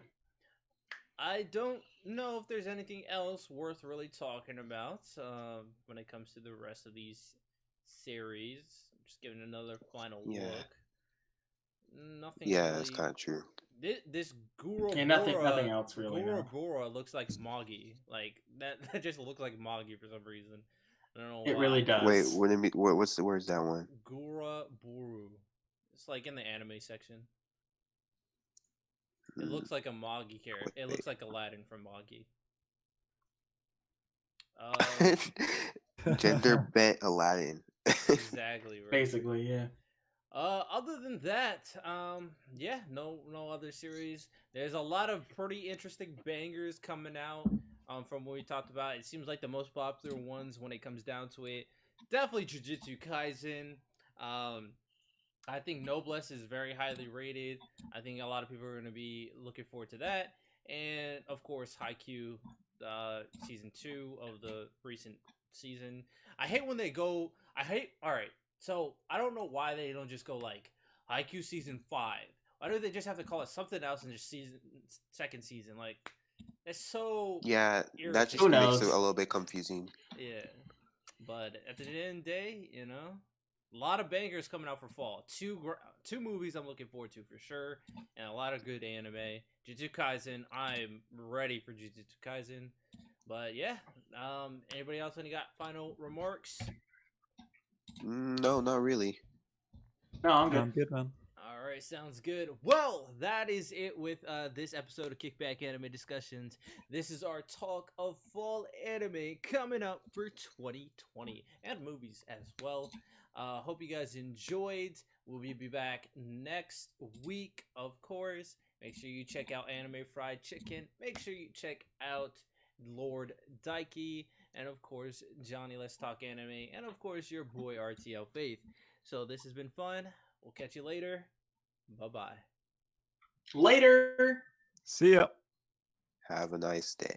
Speaker 1: I don't know if there's anything else worth really talking about when it comes to the rest of these series. I'm just giving another final
Speaker 5: Yeah.
Speaker 1: look. Nothing.
Speaker 5: yeah,
Speaker 1: really...
Speaker 5: that's kind of true.
Speaker 1: This Guru
Speaker 3: Yeah, nothing else really.
Speaker 1: Guru
Speaker 3: No.
Speaker 1: Guru looks like Moggy. Like that just looks like Moggy for some reason. I don't know
Speaker 3: It
Speaker 1: why.
Speaker 3: really does.
Speaker 5: Wait, where's that one?
Speaker 1: Gura Buru. It's like in the anime section. It
Speaker 5: Hmm.
Speaker 1: looks like a Moggy character. It looks like Aladdin from Moggy.
Speaker 5: Gender bent Aladdin.
Speaker 1: Exactly right.
Speaker 3: Basically, yeah.
Speaker 1: Other than that, yeah, no other series. There's a lot of pretty interesting bangers coming out. From what we talked about, it seems like the most popular ones when it comes down to it, definitely Jujutsu Kaisen. I think Noblesse is very highly rated. I think a lot of people are going to be looking forward to that, and of course, Haikyuu, season 2 of the recent season. I hate when they go. All right. So I don't know why they don't just go like Haikyuu season 5. Why do they just have to call it something else and just second season? Like it's so
Speaker 5: Yeah, that
Speaker 1: irritating.
Speaker 5: just
Speaker 3: Who
Speaker 5: makes
Speaker 3: knows?
Speaker 5: it a little bit confusing.
Speaker 1: Yeah, but at the end of the day, a lot of bangers coming out for fall. Two movies I'm looking forward to for sure, and a lot of good anime. Jujutsu Kaisen, I'm ready for Jujutsu Kaisen. But yeah, anybody else got final remarks?
Speaker 5: No, not really.
Speaker 3: No, I'm
Speaker 2: I'm
Speaker 3: good.
Speaker 2: good, man.
Speaker 1: All right, sounds good. Well, that is it with this episode of Kickback Anime Discussions. This is our talk of fall anime coming up for 2020 and movies as well. Hope you guys enjoyed. We'll be back next week, of course. Make sure you check out Anime Fried Chicken. Make sure you check out Lord Daiki. And of course, Johnny Let's Talk Anime. And of course, your boy RTL Faith. So this has been fun. We'll catch you later. Bye-bye.
Speaker 3: Later.
Speaker 2: See ya.
Speaker 5: Have a nice day.